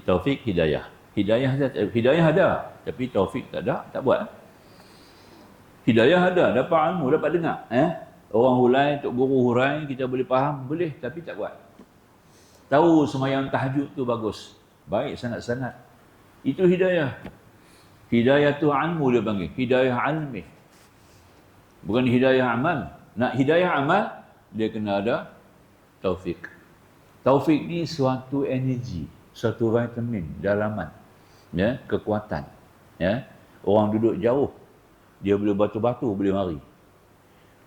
Taufik, hidayah. Hidayah ada, tapi taufik tak ada, tak buat. Hidayah ada, dapat ilmu, dapat dengar. Orang hulai, tok guru hurai, kita boleh faham, boleh, tapi tak buat. Tahu semayang tahajud tu bagus. Baik sangat-sangat. Itu hidayah. Hidayah tu ilmu dia panggil. Hidayah ilmi. Bukan hidayah amal. Nak hidayah amal, dia kena ada taufik. Taufik ni suatu energi, suatu vitamin, dalaman, ya, kekuatan. Ya. Orang duduk jauh, dia boleh batu-batu, boleh mari.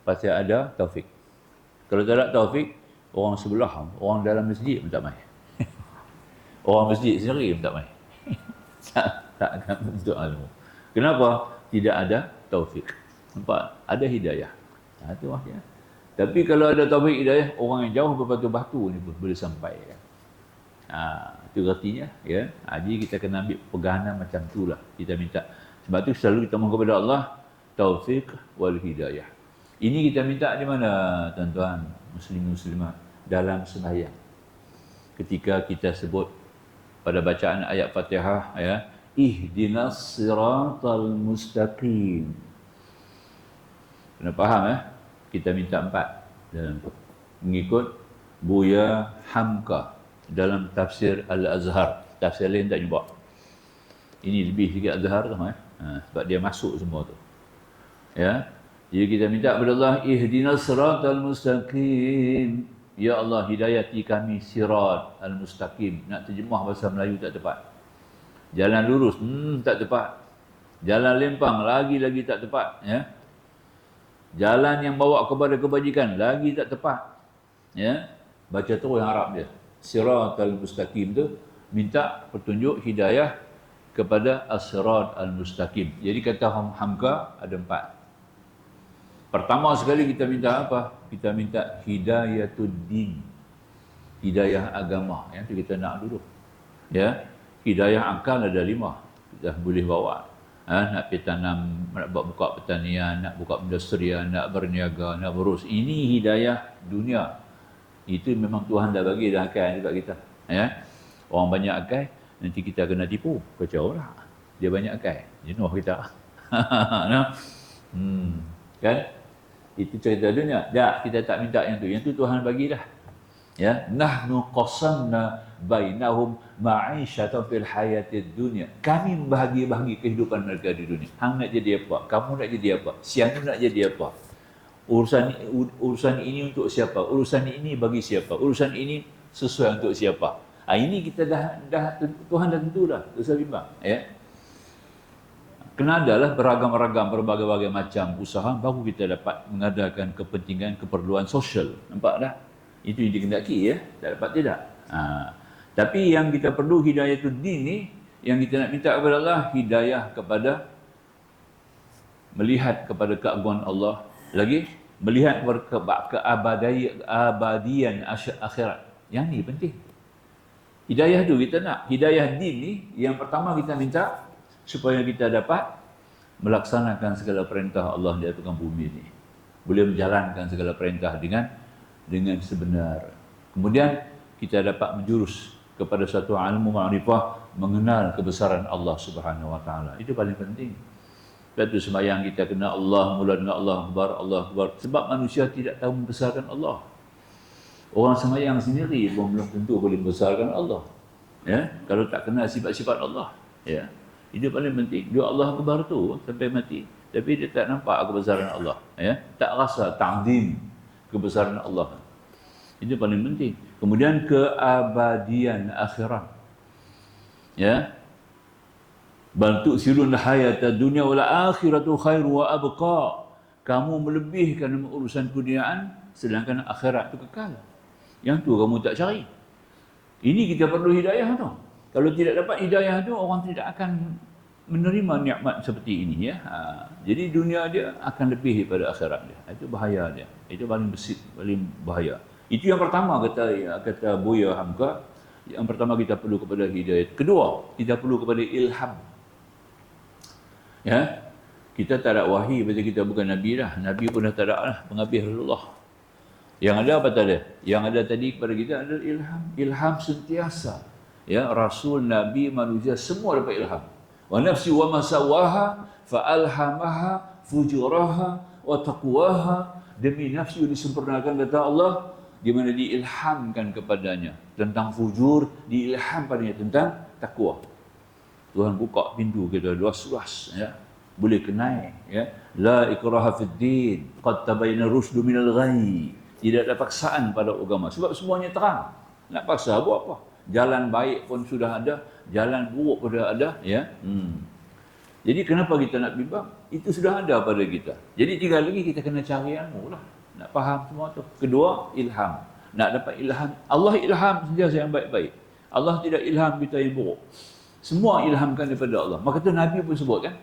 Pasal ada taufik. Kalau tak ada taufik, orang sebelah, orang dalam masjid pun tak main. Orang masjid sendiri pun tak main. tak akan bentuk ilmu. Kenapa? Tidak ada taufik. Nampak? Ada hidayah. Itu maksudnya. Tapi kalau ada taufik hidayah, orang yang jauh berbatu-batu ni pun boleh sampai. Itu artinya. Ya. Jadi kita kena ambil pegangan macam tu lah. Kita minta. Sebab tu selalu kita mohon kepada Allah, taufik wal hidayah. Ini kita minta di mana, tuan-tuan, muslim-muslimat? Dalam sembahyang. Ketika kita sebut pada bacaan ayat Fatihah, ya, ihdinas siratal mustaqim. Kena faham, ya? Kita minta 4 dalam mengikut Buya Hamka dalam tafsir Al-Azhar. Tafsir lain tak jumpa. Ini lebih sikit Azhar tu, sebab dia masuk semua tu. Ya. Jadi kita minta kepada Allah, ihdinas siratal mustaqim. Ya Allah, hidayati kami sirat al-mustaqim. Nak terjemah bahasa Melayu tak tepat. Jalan lurus, tak tepat. Jalan lempang, lagi-lagi tak tepat. Ya. Jalan yang bawa kepada kebajikan, lagi tak tepat. Ya. Baca terus yang Arab dia. Sirat al-mustaqim tu, minta petunjuk hidayah kepada as-sirat al-mustaqim. Jadi kata Hamka ada 4. Pertama sekali kita minta apa? Kita minta hidayatud-din. Hidayah agama. Yang tu kita nak dulu. Ya. Hidayah akal ada 5. Kita boleh bawa. Nak pergi tanam, nak buka pertanian, nak buka industrian, nak berniaga, nak berurus. Ini hidayah dunia. Itu memang Tuhan dah bagi dah akal dekat kita. Ya. Orang banyak akal, nanti kita kena tipu. Kacau lah. Dia banyak akal. Jenuh kita. Kan? Itu cerita dunia. Tak, kita tak minta yang tu. Yang tu Tuhan bagi dah. Ya, nahnu qasamna bainahum ma'isyatan fil hayatid dunya. Kami membahagi-bahagi kehidupan mereka di dunia. Hang nak jadi apa? Kamu nak jadi apa? Siang nak jadi apa? Urusan ini untuk siapa? Urusan ini bagi siapa? Urusan ini sesuai untuk siapa? Ini kita dah Tuhan dah tentu dah. Tak usah bimbang, ya. Kena adalah beragam-ragam, berbagai-bagai macam usaha baru kita dapat mengadakan kepentingan, keperluan sosial. Nampak tak? Itu yang dikendaki, ya. Tak dapat tidak. Tapi yang kita perlu hidayatud-din ni, yang kita nak minta kepada Allah, hidayah kepada melihat kepada keagungan Allah. Lagi, melihat keabadian akhirat. Yang ni penting. Hidayah tu kita nak. Hidayah din ni, yang pertama kita minta, supaya kita dapat melaksanakan segala perintah Allah di atas bumi ini. Boleh menjalankan segala perintah dengan sebenar. Kemudian kita dapat menjurus kepada satu ilmu ma'rifah, mengenal kebesaran Allah Subhanahu wa taala. Itu paling penting. Sebab itu sembahyang kita kena Allah mula dengan Allah Akbar, Allah Akbar. Sebab manusia tidak tahu membesarkan Allah. Orang sembahyang sendiri pun belum tentu boleh membesarkan Allah. Ya, kalau tak kenal sifat-sifat Allah. Ya. Itu paling penting. Dia Allah Akbar tu sampai mati. Tapi dia tak nampak kebesaran Allah. Ya? Tak rasa ta'zim kebesaran Allah. Itu paling penting. Kemudian keabadian akhirat. Ya. Bal tu'sirun hayata dunya wal akhiratu khairu wa abqa. Kamu melebihkan urusan keduniaan sedangkan akhirat itu kekal. Yang tu kamu tak cari. Ini kita perlu hidayah tu. Kalau tidak dapat hidayah tu, orang tidak akan menerima nikmat seperti ini, ya. Jadi dunia dia akan lebih daripada akhirat dia. Itu bahaya dia. Itu paling bahaya. Itu yang pertama kata Buya Hamka. Yang pertama kita perlu kepada hidayah. Kedua, kita perlu kepada ilham. Ya. Kita tak ada wahyu, macam kita bukan nabi dah. Nabi pun dah tak ada lah, penghabis Rasulullah. Yang ada apa tak ada? Yang ada tadi kepada kita adalah ilham. Ilham sentiasa. Ya, Rasul, Nabi, manusia semua dapat ilham. Wa nafsi wa ma sawaha fa alhamaha fujuraha wa taqwaha. Demi nafsu disempurnakan kata Allah, di mana diilhamkan kepadanya tentang fujur, diilham padanya tentang takwa. Tuhan buka pintu kita luas-luas, ya. Boleh kenal, ya. La ikraha fid din, qad tabayyana rusdu minal ghayy. Tidak ada paksaan pada agama sebab semuanya terang. Nak paksa buat apa? Jalan baik pun sudah ada, jalan buruk pun sudah ada, ya. Jadi kenapa kita nak bimbang? Itu sudah ada pada kita. Jadi tinggal lagi kita kena cari ilmu lah. Nak faham semua tu. Kedua, ilham. Nak dapat ilham. Allah ilham sentiasa yang baik-baik. Allah tidak ilham kita yang buruk. Semua ilhamkan daripada Allah. Maka tu Nabi pun sebut kan,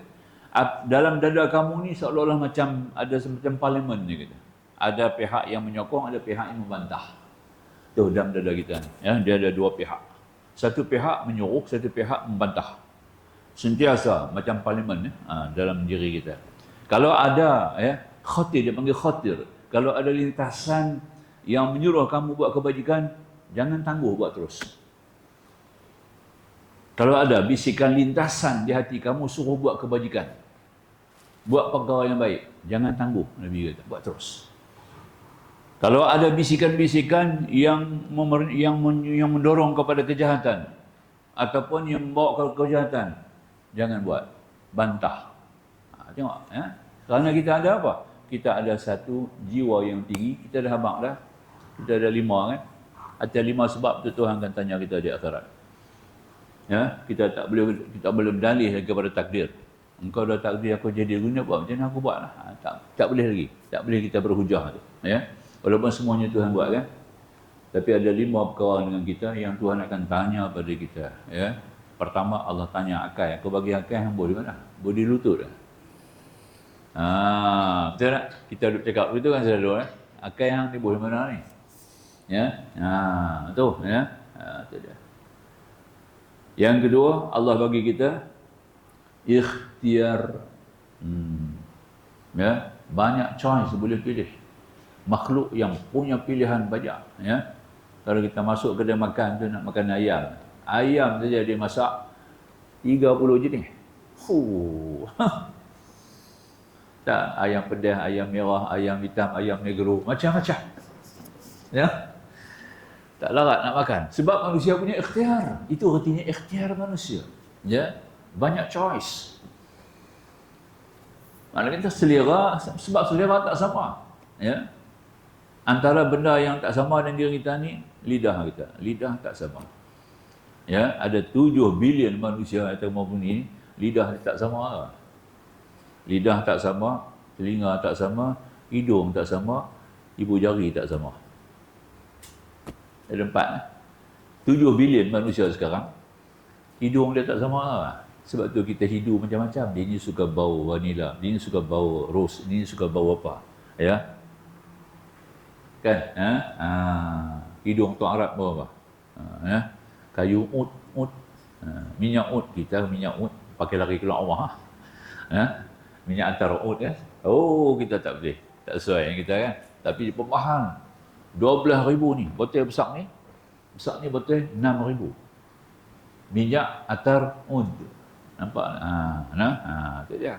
dalam dada kamu ni seolah-olah macam ada semacam parlimen ni kata. Ada pihak yang menyokong, ada pihak yang membantah. Tu dalam dada kita ni, ya, dia ada dua pihak. Satu pihak menyuruh, satu pihak membantah. Sentiasa macam parlimen, ya, dalam diri kita. Kalau ada, ya, khatir, dia panggil khatir. Kalau ada lintasan yang menyuruh kamu buat kebajikan, jangan tangguh buat terus. Kalau ada bisikan lintasan di hati kamu suruh buat kebajikan, buat perkara yang baik, jangan tangguh, Nabi kata, buat terus. Kalau ada bisikan-bisikan yang mendorong kepada kejahatan ataupun yang membawa ke kejahatan, jangan buat, bantah. Tengok, ya? Kerana kita ada apa? Kita ada satu jiwa yang tinggi, kita dah habaq dah. Kita ada 5 kan? Ada 5 sebab tu Tuhan akan tanya kita di akhirat. Ya, kita tak boleh berdalih lagi kepada takdir. Engkau dah takdir aku jadi guna, buat macam mana aku buatlah. Tak boleh lagi. Tak boleh kita berhujah tu, ya. Walaupun semuanya Tuhan buat kan. Tapi ada 5 perkara dengan kita yang Tuhan akan tanya pada kita, ya. Pertama, Allah tanya akal. Aku bagi akal yang boleh mana? Boleh lutut dah. Betul tak? Kita duduk cakap begitu kan selalu, akal yang ni boleh mana ni? Ya. Tu, ya. Tu dia. Yang kedua, Allah bagi kita ikhtiar. Ya, banyak choice boleh pilih. Makhluk yang punya pilihan banyak, ya. Kalau kita masuk kedai makan tu nak makan ayam. Ayam saja dia masak 30 jenis. Tak, ayam pedas, ayam merah, ayam hitam, ayam negro, macam-macam. Ya. Tak larat nak makan. Sebab manusia punya ikhtiar. Itu artinya ikhtiar manusia. Ya, banyak choice. Maknanya kita selera, sebab selera tak sama. Ya. Antara benda yang tak sama dengan diri kita ni, lidah kita. Lidah tak sama. Ya, ada 7 bilion manusia atas muka bumi, lidah tak sama. Lidah tak sama, telinga tak sama, hidung tak sama, ibu jari tak sama. Ada 4. 7 bilion manusia sekarang, hidung dia tak sama. Sebab tu kita hidu macam-macam. Dia ni suka bau vanila, dia ni suka bau rose, dia ni suka bau apa. Ya. Kan? Hidung tuan Arab bau apa? Ya. Kayu ut. Minyak ut, kita minyak ut pakai lari keluar rumah. Ya. Minyak antara ut kan. Oh, kita tak boleh. Tak sesuai dengan kita kan. Tapi dia pun mahal. 12,000 ni, botol besar ni. Besar ni botol 6,000. Minyak atar ud. Nampak? Tu dia.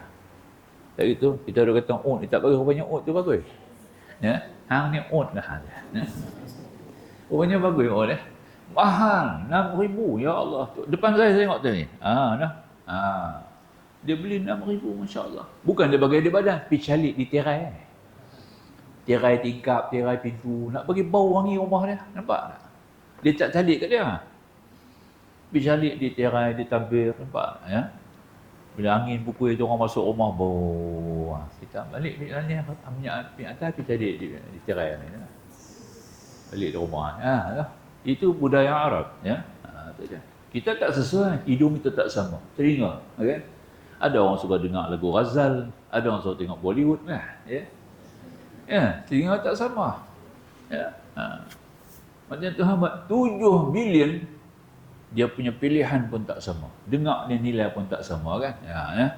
Tak gitu, kita dah kata ud, tak bagi rupanya ud tu bagus. Ya, hang ni ud lah. Ya. Rupanya bagus ud eh. Mahal, 6,000, ya Allah. Depan saya tengok tu ni. Dia beli 6,000, masya-Allah. Bukan dia bagi di badan, pergi calik di tirai. Tirai tingkap, tirai pintu, nak bagi bau wangi rumah dia. Nampak tak? Dia tak calik kat dia. Pergi calik di tirai, di tabir, nampak tak? Ya? Bila angin pukul itu orang masuk rumah, bau. Kita balik ni minyak atas, pergi calik di tirai ni. Balik di rumah. Itu budaya Arab. Ya? Kita tak sesuai, hidung kita tak sama, telinga. Okay? Ada orang suka dengar lagu Ghazal, ada orang suka tengok Bollywood. Ya? Ya, telinga tak sama. Ya. Macam Tuhan buat 7 bilion, dia punya pilihan pun tak sama. Dengar dia nilai pun tak sama kan. Ya.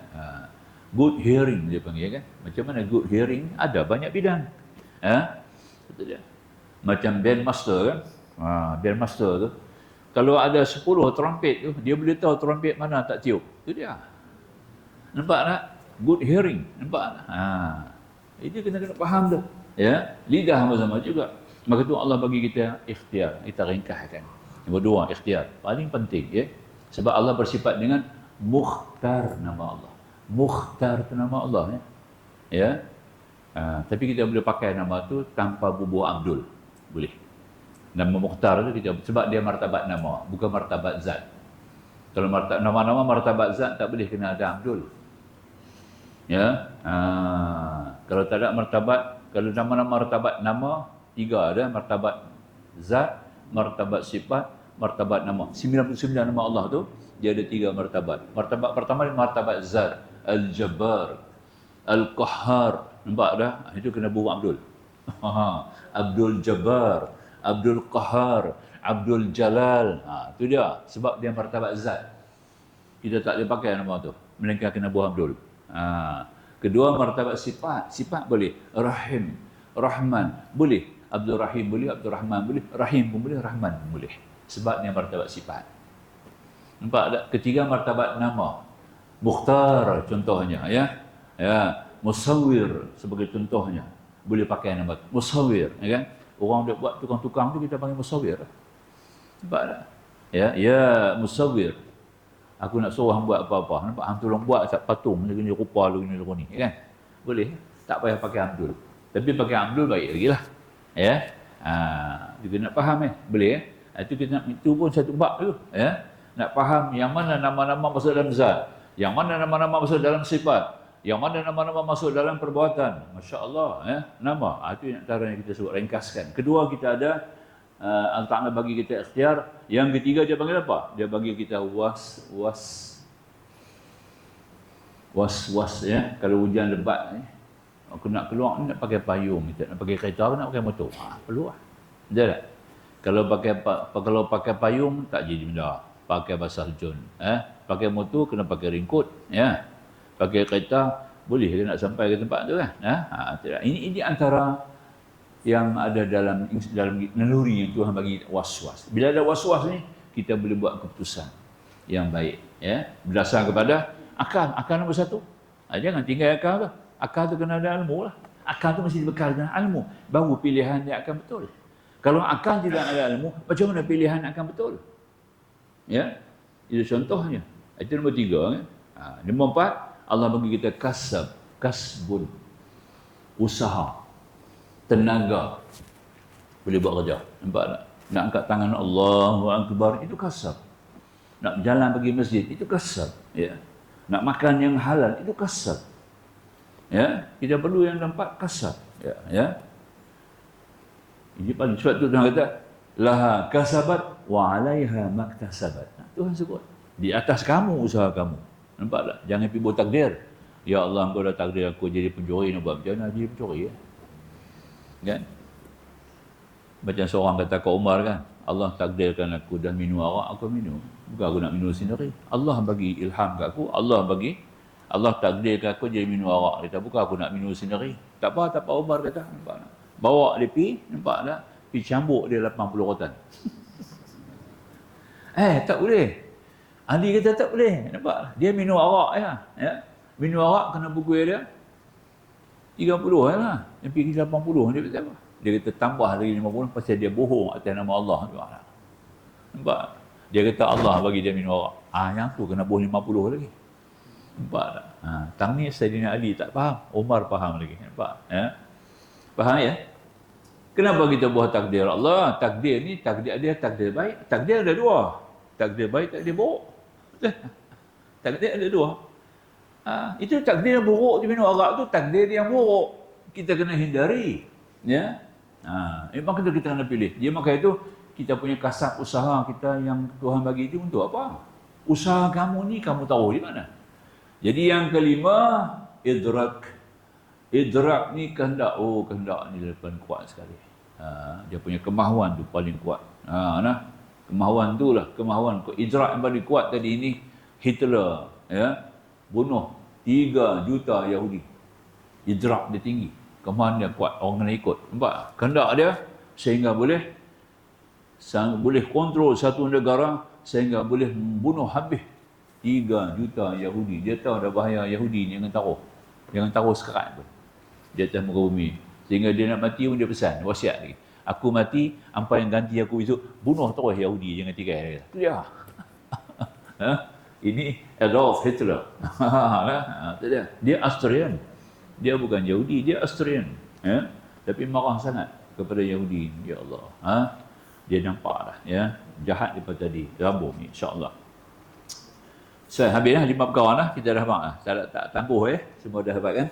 Good hearing dia panggil kan. Macam mana good hearing? Ada banyak bidang. Ya. Betul dia. Macam bandmaster kan. Bandmaster tu. Kalau ada 10 trompet tu, dia boleh tahu trompet mana tak tiup. Itu dia. Nampak tak? Good hearing. Nampak tak? Itu kena faham tu. Ya, lidah sama-sama juga. Maka tu Allah bagi kita ikhtiar, kita ringkaskan. Yang kedua, ikhtiar. Paling penting, ya. Sebab Allah bersifat dengan Mukhtar nama Allah. Mukhtar itu nama Allah, ya. Ya. Tapi kita boleh pakai nama tu tanpa bubuh Abdul. Boleh. Nama Mukhtar tu kita, sebab dia martabat nama, bukan martabat zat. Kalau nama-nama martabat zat tak boleh kena ada Abdul. Ya. Kalau tak ada martabat, kalau nama-nama martabat nama, 3 ada, martabat zat, martabat sifat, martabat nama. 99 nama Allah tu dia ada 3 martabat. Martabat pertama martabat zat, Al-Jabbar, Al-Qahhar. Nampak dah? Itu kena buat Abdul. Abdul Jabbar, Abdul Qahhar, Abdul Jalal. Itu dia. Sebab dia martabat zat. Kita tak boleh pakai nama tu, melainkan kena buat Abdul. Kedua, martabat sifat. Sifat boleh. Rahim, Rahman, boleh. Abdul Rahim boleh, Abdul Rahman boleh. Rahim pun boleh, Rahman pun boleh. Sebab dia martabat sifat. Nampak tak? Ketiga, martabat nama. Mukhtar contohnya, ya. Ya, Musawwir sebagai contohnya. Boleh pakai nama tu. Musawwir, ya kan? Orang dia buat tukang-tukang tu kita panggil musawwir. Nampak tak? Ya, ya, musawwir. Aku nak suruh hang buat apa-apa. Nampak hang tolong buat sat patung ni rupa lu ni kan? Boleh. Tak payah pakai Abdul. Tapi pakai Abdul baik lagi lah. Ya. Kita nak faham boleh itu kita nak, itu pun satu bab tu, ya. Nak faham yang mana nama-nama masuk dalam zat, yang mana nama-nama masuk dalam sifat, yang mana nama-nama masuk dalam perbuatan. Masya-Allah, ya. Nama. Itu yang antara yang kita sebut ringkaskan. Kedua, kita ada Allah Ta'ala bagi kita ikhtiar. Yang ketiga dia panggil apa? Dia bagi kita was, ya. Kalau hujan lebat ni, aku nak keluar ni nak pakai payung, kita nak pakai kereta, nak pakai motor. Perlu lah. Betul tak? Kalau pakai payung tak jadi benda. Pakai basah jun. Pakai motor kena pakai ringkut, ya. Pakai kereta boleh dia nak sampai ke tempat tu kan? Ini antara yang ada dalam naluri yang Tuhan bagi was-was. Bila ada was-was ni, kita boleh buat keputusan yang baik, ya. Berdasar kepada akal nombor 1. Jangan tinggal akal tu. Akal tu kena ada ilmu lah. Akal tu mesti dibekal dengan ilmu, baru pilihan dia akan betul. Kalau akal tidak ada ilmu, macam mana pilihan akan betul? Ya, itu contohnya. Itu nombor 3. Kan? Nombor 4, Allah bagi kita kasbun, usaha, tenaga, boleh buat kerja. Nampak tak? Nak angkat tangan Allahu Akbar, itu kasab. Nak jalan pergi masjid, itu kasab. Ya. Nak makan yang halal, itu kasab. Ya, kita perlu yang nampak kasab. Ya. Ini paling sebab tu Tuhan kata laha kasabat wa 'alaiha maktasabat. Tuhan sebut di atas kamu usaha kamu. Nampak tak? Jangan pergi buat takdir. Ya Allah, Engkau dah takdir aku jadi pencuri, nak buat macam mana jadi pencuri, ya? Kan? Macam seorang kata ke Umar kan, Allah takdirkan aku dah minum arak, aku minum. Bukan aku nak minum sendiri. Allah bagi ilham kat aku, Allah takdirkan aku jadi minum arak. Dia kata, bukan aku nak minum sendiri. Tak apa Umar kata. Nampak tak? Bawa dia pergi, nampak tak? Pergi cambuk dia 80 rotan. Tak boleh. Ali kata tak boleh. Nampak? Dia minum arak ya. Minum arak kena buku dia 30 lah. Dia pergi 80. Dia kata apa? Dia kata tambah lagi 50 pasal dia bohong atas nama Allah. Nampak? Dia kata Allah bagi dia minum arak. Yang tu kena bohong 50 lagi. Nampak tak? Tang ni Saidina Ali tak faham. Umar faham lagi. Nampak? Faham ya? Kenapa kita buat takdir Allah? Takdir ni, takdir dia takdir baik. Takdir ada 2. Takdir baik, takdir buruk. Takdir ada 2. Itu takdir buruk di minum arak tu, takdir yang buruk. Kita kena hindari. Ya? Maka kita kena pilih. Dia maka itu kita punya kasab usaha kita yang Tuhan bagi itu untuk apa? Usaha kamu ni kamu tahu di mana. Jadi yang kelima, idrak. Idrak ni kehendak ni depan kuat sekali. Dia punya kemahuan tu paling kuat. Kemahuan tu lah, kemahuan. Idrak yang paling kuat tadi ini, Hitler, ya, bunuh 3 juta Yahudi. Idrak dia tinggi, kemahuan dia kuat, orang kena ikut. Nampak? Kehendak dia sehingga boleh kontrol satu negara, sehingga boleh membunuh habis 3 juta Yahudi. Dia tahu dah bahaya Yahudi ni, jangan taruh sekerat pun di atas muka bumi. Sehingga dia nak mati pun dia pesan, wasiat lagi. Aku mati, hampa yang ganti aku besok, bunuh terus Yahudi, jangan tinggal. Itu dia. Ini Adolf Hitler. Itu dia. Dia Austrian. Dia bukan Yahudi, dia Austrian. Tapi marah sangat kepada Yahudi. Ya Allah. Dia nampak dah. Jahat daripada tadi. Rambung ni, insyaAllah. So, habis dah 5 perkara lah. Kita dah faham lah. Tak tangguh Semua dah dapat kan?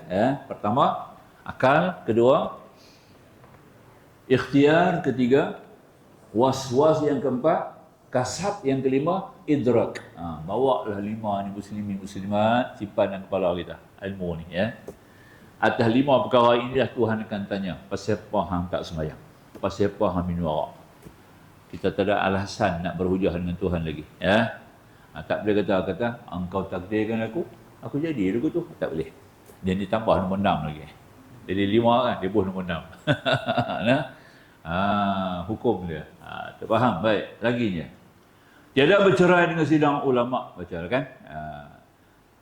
Pertama, akal. Kedua, ikhtiar. Ketiga, was-was. Yang keempat, kasab. Yang kelima, idrak. Bawa lah 5 ni muslimin muslimat simpan dalam kepala kita. Ilmu ni Atas 5 perkara inilah Tuhan akan tanya, pasal apa hang tak sembahyang? Pasal apa hang minum arak? Kita tak ada alasan nak berhujah dengan Tuhan lagi. Tak boleh kata engkau takdirkan aku jadi lagu tu. Tak boleh. Dia ditambah nombor 6 lagi. Jadi 5 kan, dia buh nombor 6. Hukum dia. Terfaham? Baik. Laginya. Tiada bercerai dengan sidang ulama. Baca kan?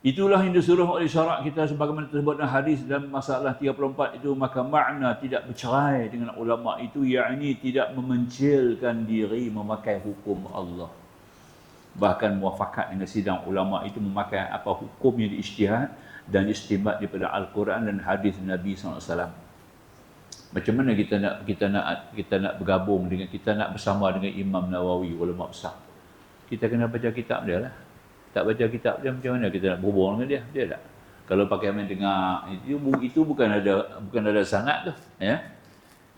Itulah yang disuruh oleh syarak kita sebagaimana tersebut dalam hadis dalam masalah 34 itu. Maka makna tidak bercerai dengan ulama itu yakni tidak memencilkan diri memakai hukum Allah. Bahkan muafakat dengan sidang ulama itu memakai apa hukum yang diijtihad dan istinbat daripada Al-Quran dan hadis Nabi SAW. Macam mana kita nak bergabung dengan, kita nak bersama dengan Imam Nawawi, ulama besar? Kita kena baca kitab dia lah. Tak baca kitab dia, macam mana kita nak berhubung dengan dia? Dia tak. Kalau pakai main dengar, itu bukan ada sanad tu.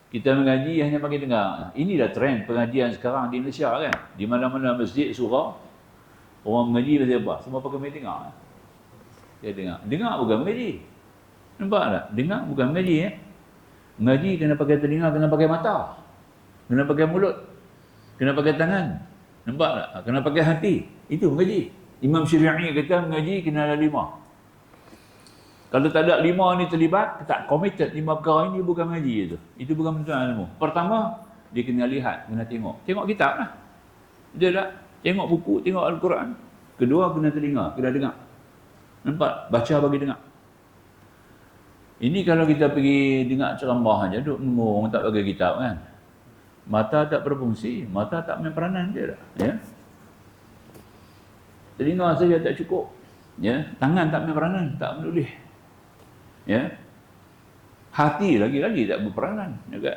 Kita mengaji hanya pakai dengar. Inilah trend pengajian sekarang di Malaysia kan. Di mana-mana masjid, surau, orang mengaji pasal apa? Semua pakai main dengar. Dia dengar. Dengar bukan mengaji. Nampak tak? Dengar bukan mengaji. Mengaji kena pakai telinga, kena pakai mata. Kena pakai mulut. Kena pakai tangan. Nampak tak? Kena pakai hati. Itu mengaji. Imam Syafi'i kata mengaji kena ada 5. Kalau tak ada 5 ni terlibat, tak committed 5 perkara ini, bukan mengaji itu. Itu bukan bentuk ilmu. Pertama, dia kena lihat, kena tengok. Tengok kitab lah. Dia tak? Tengok buku, tengok Al-Quran. Kedua, kena telinga, kena dengar. Nampak? Baca bagi dengar. Ini kalau kita pergi dengar ceramah aja, duduk mengurung, tak bagi kitab kan. Mata tak berfungsi, mata tak main peranan dia tak. Telinga saja tak cukup. Tangan tak main peranan, tak menulis. Hati lagi-lagi tak berperanan juga.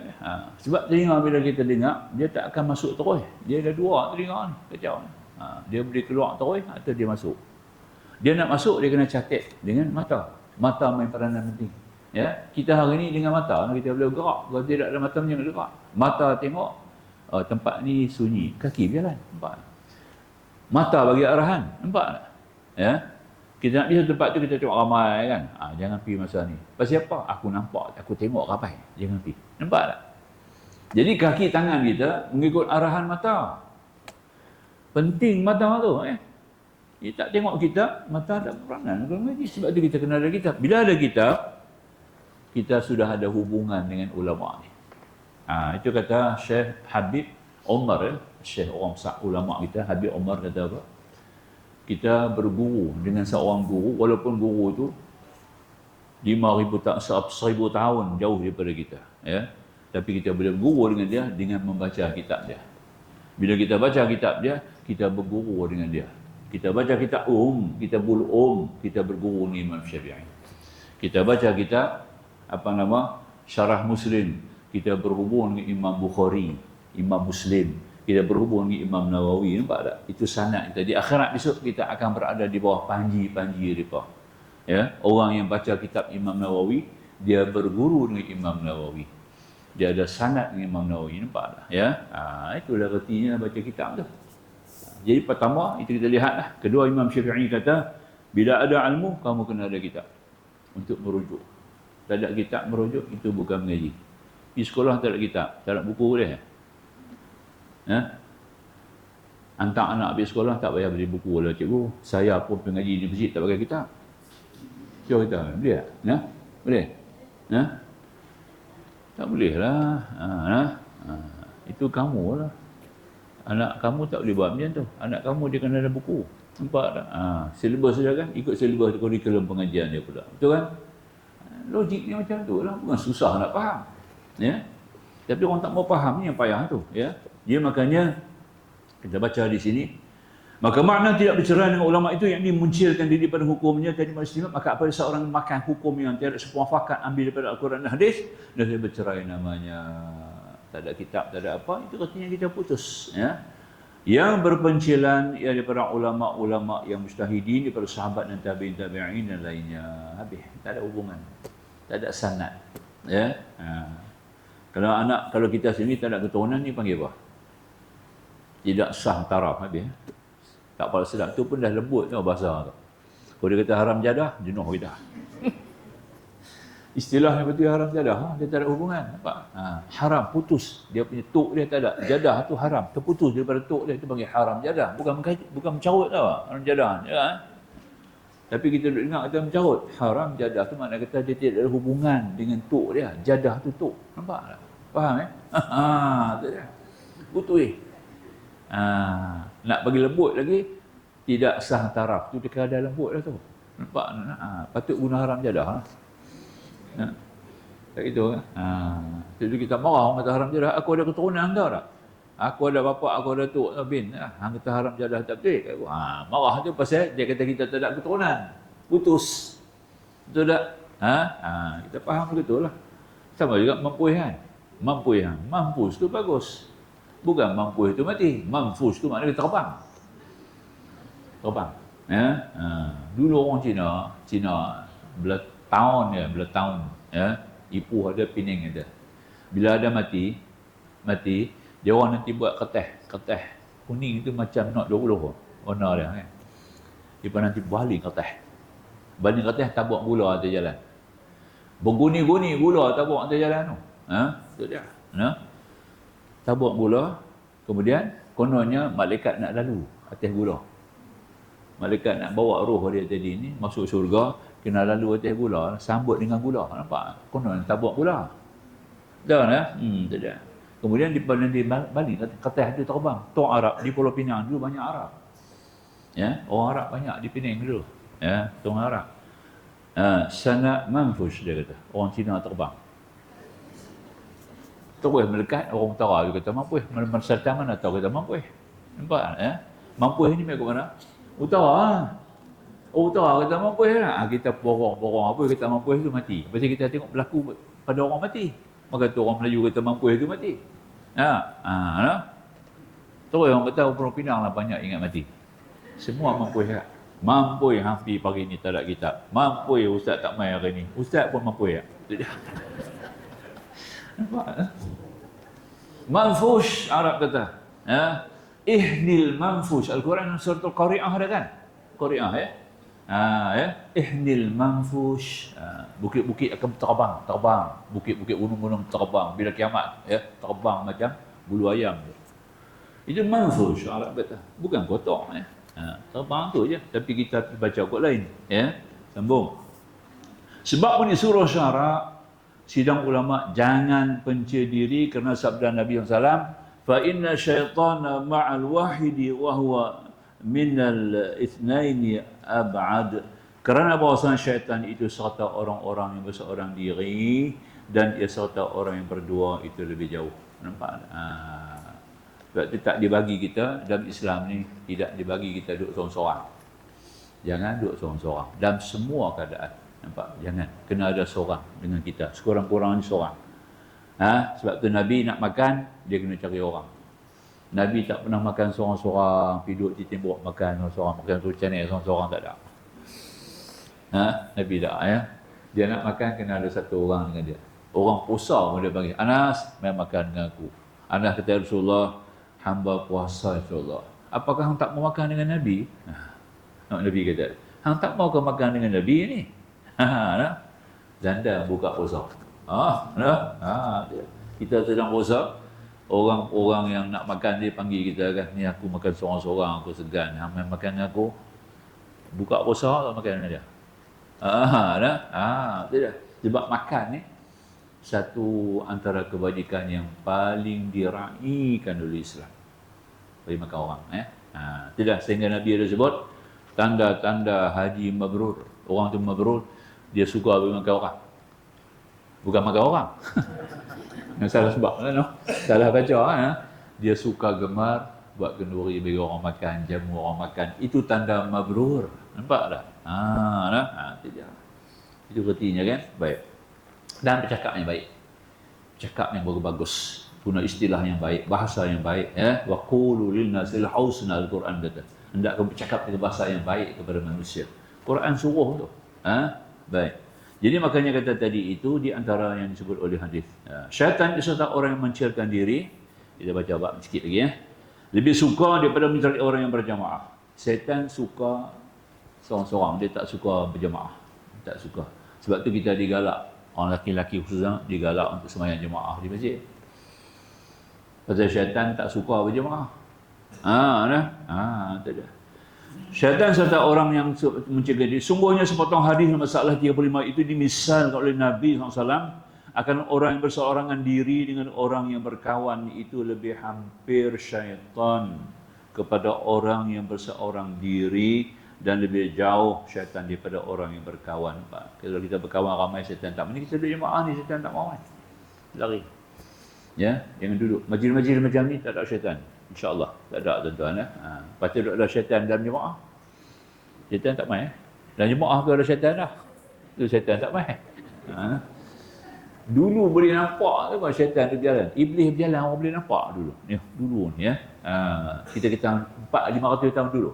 Sebab telinga bila kita dengar, dia tak akan masuk terus. Dia ada 2 telinga ni, kacau. Dia boleh keluar terus atau dia masuk. Dia nak masuk, dia kena catat dengan mata. Mata main peranan penting. Kita hari ni dengan mata kita boleh gerak. Kalau tidak ada mata, jangan gerak. Mata tengok tempat ni sunyi, kaki berjalan. Nampak? Mata bagi arahan. Nampak tak? Kita nak pergi tempat tu, kita tengok ramai kan. Jangan pergi masa ni. Pasal apa? Aku nampak, aku tengok ramai. Jangan pergi. Nampak tak? Jadi kaki tangan kita mengikut arahan mata. Penting mata tu. Dia tak tengok kita, mata tak peranan. Sebab tu kita kena ada kitab. Bila ada kitab, kita sudah ada hubungan dengan ulama ni. Itu kata Syekh Habib Omar, Syekh orang besar ulama kita, Habib Omar kata apa? Kita berguru dengan seorang guru, walaupun guru tu 1000 tahun jauh daripada kita. Tapi kita boleh berguru dengan dia dengan membaca kitab dia. Bila kita baca kitab dia, kita berguru dengan dia. Kita baca kitab kita berguru dengan Imam Syafi'i. Kita baca kitab Syarah Muslim, kita berhubung dengan Imam Bukhari, Imam Muslim, kita berhubung dengan Imam Nawawi. Nampak tak? Itu sanad kita. Di akhirat besok kita akan berada di bawah panji-panji mereka. Orang yang baca kitab Imam Nawawi, dia berguru dengan Imam Nawawi. Dia ada sanad dengan Imam Nawawi. Nampak tak? Itulah artinya baca kitab tu. Jadi pertama, itu kita lihatlah. Kedua, Imam Syafi'i kata, bila ada ilmu, kamu kena ada kitab untuk merujuk. Tak ada kitab merujuk, itu bukan mengaji. Di sekolah tak ada kitab, tak ada buku dia. Hantar anak pergi sekolah, tak payah beli buku lah cikgu. Saya pun pengaji di masjid tak pakai kitab. Cuba kita, boleh tak? Boleh? Tak boleh lah. Itu kamu lah. Anak kamu tak boleh buat macam tu. Anak kamu dia kena ada buku. Nampak tak? Silibus saja kan? Ikut silibus kurikulum pengajian dia pula. Betul kan? Logik dia macam tu lah. Bukan susah nak faham. Tapi orang tak mau faham ni yang payah tu, ya. Dia makanya kita baca di sini, maka makna tidak bercerai dengan ulama itu yakni mencilkan diri pada hukumnya tadi muslimat, maka apabila seorang makan hukum yang tidak semuafakat ambil daripada Al-Quran dan hadis, dan dia bercerai namanya. Tak ada kitab, tak ada apa, itu katanya kita putus, ya. Yang berpencilan ia daripada ulama-ulama yang mujtahidin, daripada sahabat dan tabi'in dan lainnya. Habis, tak ada hubungan, tak ada sanad, ya. Kalau kita sini tak ada keturunan ni panggil apa? Tidak sah taraf, habis. Tak apa sedap tu pun dah lembut tau bahasa tu. Kalau dia kata haram jadah, jenuh kita. Istilahnya betul haram jadah, dia tak ada hubungan. Nampak? Haram, putus. Dia punya tok dia tak ada. Jadah tu haram, terputus daripada tok dia, itu panggil haram jadah. Bukan mencarut tau, haram jadah. Ya, tapi kita duduk dengar kata mencarut. Haram jadah tu makna kata dia tidak ada hubungan dengan tok dia. Jadah tu tok. Nampak tak? Faham tu dia. Putus. Nak bagi lembut lagi, tidak sah taraf. Tu dia keadaan lembut dah tu. Nampak? Patut guna haram jadah. Tak gitu kan? Jadi kita marah orang kata haram jadah. Aku ada keturunan engkau tak? Aku ada bapa, aku ada tok, bin. Hang kata haram jadah tak betul. Marah tu pasal dia kata kita tak ada keturunan. Putus. Betul tak? Kita faham betul lah. Sama juga mampu kan? Mampus tu bagus. Bukan mampus tu mati. Mampus tu maknanya terbang. Terbang. Ya? Dulu orang Cina bertahun ya, ipuh ada, pining ada. Bila ada mati, dia orang nanti buat kertas kuning itu macam not 20 warna dia kan. Dia nanti baling kertas tabuk gula atas jalan. Berguni-guni gula tabuk atas jalan tu. Tu dia. Tabuk gula, kemudian kononnya malaikat nak lalu atas gula. Malaikat nak bawa roh dia tadi ni masuk syurga, kena lalu atas gula, sambut dengan gula. Nampak? Konon tabuk gula. Dah ya? Tu dia. Kemudian di balik kertas itu terbang. Tok Arab di Pulau Pinang dulu banyak Arab. Ya, orang Arab banyak di Penang dulu. Ya, orang Arab. Sana manfush dia kata. Orang Cina terbang. Terus melekat, orang utara dia kata mampu. Masyarakat mana tahu kata mampu. Nampak ya? Mampu ni mereka mana? Utara. Utara kata mampu lah. Kita borong apa kata mampu itu mati. Lepas kita tengok berlaku pada orang mati. Maka tu orang Melayu kata mampu itu mati. Terus orang kata Pulau Pinang lah banyak ingat mati. Semua mampu ya. Mampu hampir pagi ni tak ada kitab. Mampu ustaz tak main hari ni. Ustaz pun mampu ya. Nampak? Manfush Arab kata. Ihnil manfush. Al-Quran surah Al-Qari'ah ada kan? Qari'ah ya. Ihnil manfush. Bukit-bukit akan terbang. Bukit-bukit gunung-gunung terbang bila kiamat ya, terbang macam bulu ayam. Itu manfush Arab kata. Bukan kotor ya. Terbang tu je, tapi kita baca kot lain ya. Sambung. Sebab punya surah Syara, sidang ulama jangan pencil diri kerana sabda Nabi SAW, fa inna syaitana ma'al wahidi wa huwa minal ithnaini ab'ad. Kerana bahawasanya syaitan itu serta orang-orang yang berseorang diri dan ia serta orang yang berdua itu lebih jauh. Nampak? Sebab itu tak dibagi kita dalam Islam ni, tidak dibagi kita duduk seorang-seorang. Jangan duduk seorang-seorang dalam semua keadaan. Nampak? Jangan. Kena ada seorang dengan kita. Sekurang-kurangnya seorang. Sebab tu Nabi nak makan, dia kena cari orang. Nabi tak pernah makan seorang-seorang, pergi duduk di tembok makan seorang-seorang, makan tu channel seorang-seorang, tak ada. Nabi tak ya. Dia nak makan kena ada satu orang dengan dia. Orang puasa pun dia panggil, Anas, mai makan dengan aku. Anas kata, Rasulullah, hamba puasa insya-Allah. Apakah hang tak mau makan dengan Nabi? Nabi kata, hang tak mau ke makan dengan Nabi ni? Janda buka puasa. Kita sedang puasa, orang-orang yang nak makan dia panggil kita kan, ni aku makan seorang-seorang, aku segan, hang mai makan dengan aku. Buka puasa atau makan dengan dia? Tidak. Sebab makan ni satu antara kebajikan yang paling diraikan oleh Islam. Bagi makan orang tidak, sehingga Nabi ada sebut tanda-tanda haji mabrur. Orang tu mabrur, dia suka bagi makan orang. Bukan makan orang. Yang salah sebab kan, no? Salah baca ha? Dia suka gemar buat kenduri bagi orang makan, jamu orang makan. Itu tanda mabrur. Nampak tak? Itu dia. Itu artinya kan? Baik. Dan bercakap yang baik. Cakap yang bagus. Guna istilah yang baik, bahasa yang baik, ya. Wa qulu lin nasil husna, Al-Quran kata. Hendaklah bercakap dengan bahasa yang baik kepada manusia. Quran suruh tu. Baik. Jadi makanya kata tadi itu di antara yang disebut oleh hadis. Syaitan beserta orang yang mencirikan diri, kita baca bab sikit lagi ya. Lebih suka daripada mencari orang yang berjamaah. Syaitan suka seorang-seorang, dia tak suka berjamaah. Tak suka. Sebab tu kita digalak. Orang lelaki-lelaki khususnya digalak untuk sembahyang jemaah di masjid. Pasal syaitan tak suka berjemaah. Tak ada. Syaitan serta orang yang mencegah diri. Sungguhnya sepotong hadis masalah 35 itu dimisalkan oleh Nabi SAW akan orang yang berseorangan diri dengan orang yang berkawan itu lebih hampir syaitan kepada orang yang berseorang diri dan lebih jauh syaitan daripada orang yang berkawan. Kalau kita berkawan ramai syaitan tak. Ini kita duduk jemaah ni syaitan tak mahu. Lari. Ya, jangan duduk. Majlis-majlis macam ni tak ada syaitan. InsyaAllah. Tak ada tuan-tuan. Lepas tu duduk ada syaitan dalam jemaah. Syaitan tak main. Dalam jemaah tu ada syaitan dah. Tu syaitan tak main. Dulu boleh nampak tu syaitan tu berjalan. Iblis berjalan orang boleh nampak dulu. Dulu ni ya. Kita 400-500 tahun dulu.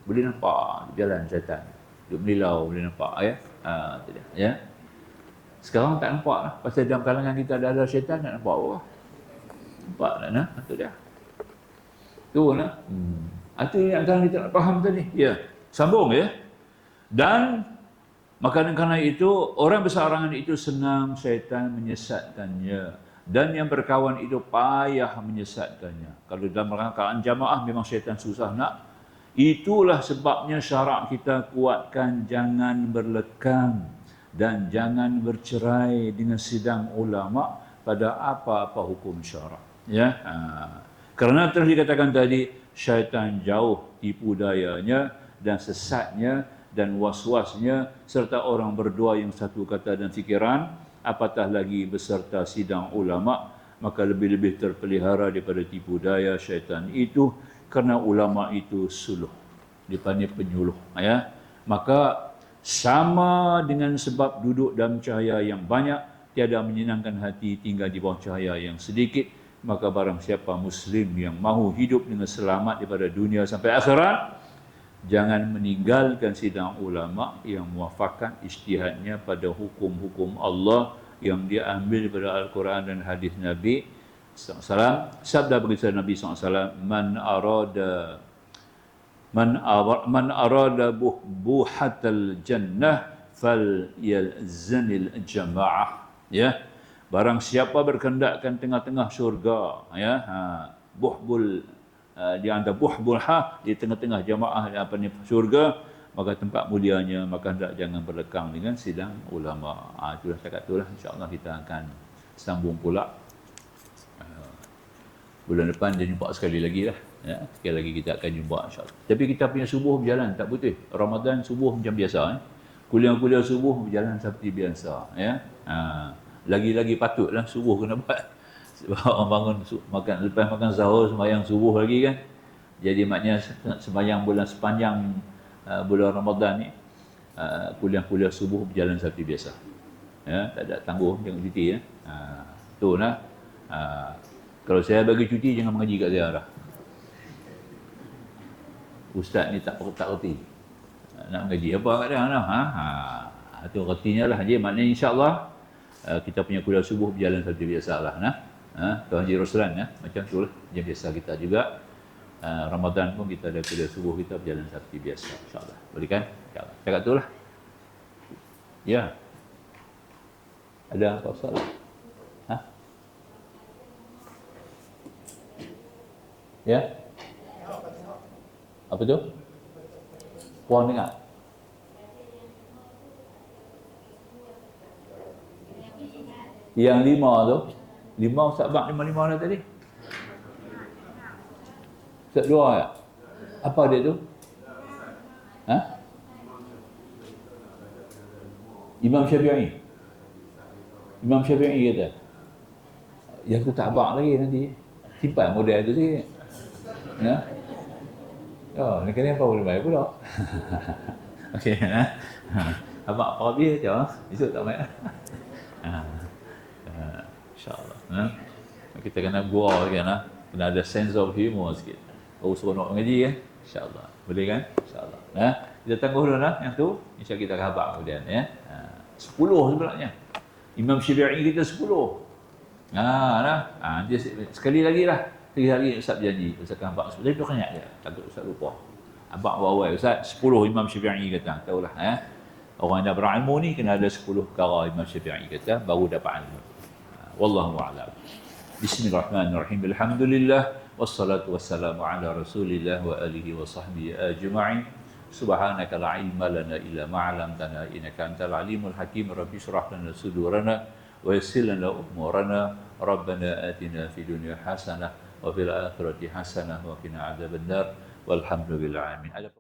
Boleh nampak berjalan syaitan. Duduk melilau boleh nampak ya. Tu dia. Ya. Sekarang tak nampak lah. Pasal dalam kalangan kita ada syaitan tak nampak apa. Nampak tak nak? Itu dia. Tu lah. Itu yang antara kita nak faham tadi. Ya. Sambung ya. Dan maka kerana itu orang berseorangan itu senang syaitan menyesatkannya. Dan yang berkawan itu payah menyesatkannya. Kalau dalam rangkaan jamaah memang syaitan susah nak. Itulah sebabnya syarak kita kuatkan jangan berlekam dan jangan bercerai dengan sidang ulama pada apa-apa hukum syarak. Ya, kerana telah dikatakan tadi syaitan jauh tipu dayanya dan sesatnya dan was-wasnya serta orang berdua yang satu kata dan fikiran, apatah lagi beserta sidang ulama, maka lebih-lebih terpelihara daripada tipu daya syaitan itu. Kerana ulama itu suluh, dipanggil penyuluh, ya. Maka sama dengan sebab duduk dalam cahaya yang banyak tiada menyenangkan hati tinggal di bawah cahaya yang sedikit, maka barang siapa muslim yang mahu hidup dengan selamat daripada dunia sampai akhirat, jangan meninggalkan sidang ulama yang muafakat ijtihadnya pada hukum-hukum Allah yang dia ambil daripada Al-Quran dan hadis Nabi SAW. Sabda baginda Nabi SAW, man arada buhatal jannah fal yalzamil jamaah. Ya, barang siapa berkendakkan tengah-tengah syurga, ya, buhbul di antara buhbul di tengah-tengah jamaah apa ni syurga, maka tempat mulianya, maka hendak jangan berlekang dengan sidang ulama. Itulah cakap itulah, insya-Allah kita akan sambung pula. Bulan depan dia jumpa sekali lagi lah. Ya, sekali lagi kita akan jumpa insya-Allah. Tapi kita punya subuh berjalan tak putih. Ramadan subuh macam biasa. Kuliah-kuliah subuh berjalan seperti biasa. Ya. Lagi-lagi patutlah subuh kena buat. Sebab orang bangun makan, lepas makan sahur sembahyang subuh lagi kan. Jadi maknanya sembahyang bulan sepanjang bulan Ramadan ni kuliah-kuliah subuh berjalan seperti biasa. Ya, tak ada tangguh, jangan cuti ya. Itulah. Kalau saya bagi cuti, jangan mengaji kat saya dah. Ustaz ni tak reti. Nak mengaji apa kat dia dah. Itu retinya lah. Jadi maknanya insya-Allah kita punya kuliah subuh berjalan seperti biasa lah. Tuan Haji Roslan ya. Macam tu lah. Macam biasa kita juga. Ramadan pun kita ada kuliah subuh kita berjalan seperti biasa. InsyaAllah. Boleh kan? InsyaAllah. Cakap tu lah. Ya. Ada apa soalan? Ya? Apa tu? Puan dengar? Yang 5 tu? 5 Ustaz Bak 5 dah tadi? Ustaz 2 ya? Apa dia tu? Imam Syafi'i? Imam Syafi'i kata? Yang tu tak abang lagi nanti. Simpan model tu sikit. Ya. Oh, ni kena apa boleh bayar pula. Okey, abang apa habis je, esok tak bayar. InsyaAllah. Kita kena gua kan, kena ada sense of humor sikit. Oh, seronok mengaji kan? InsyaAllah. Boleh kan? InsyaAllah. Kita tangguh dulu yang tu. InsyaAllah kita khabar kemudian ya. 10 sebenarnya. Imam Syafi'i kita 10. Nanti sekali lagi lah. Sekali lagi Ustaz janji. Ustaz akan abang. Tapi tu kenyak je. Takut Ustaz lupa. Abang bawa Ustaz 10 Imam Syafi'i kata. Tahulah orang yang berilmu ni kena ada 10 perkara Imam Syafi'i kata baru dapat ilmu. Wallahu a'lam. Bismillahirrahmanirrahim. Alhamdulillah wassalatu wassalamu ala Rasulillah wa alihi wa sahbihi ajma'in. Subhanaka la ilma lana illa ma 'allamtana innaka antal alimul hakim. Rabbi shrah lana sudurana wa yassir lana umurana. Rabbana atina fid dunya hasanah wa fil akhirati hasanah wa qina adzabannar. Walhamdulillah. Amin.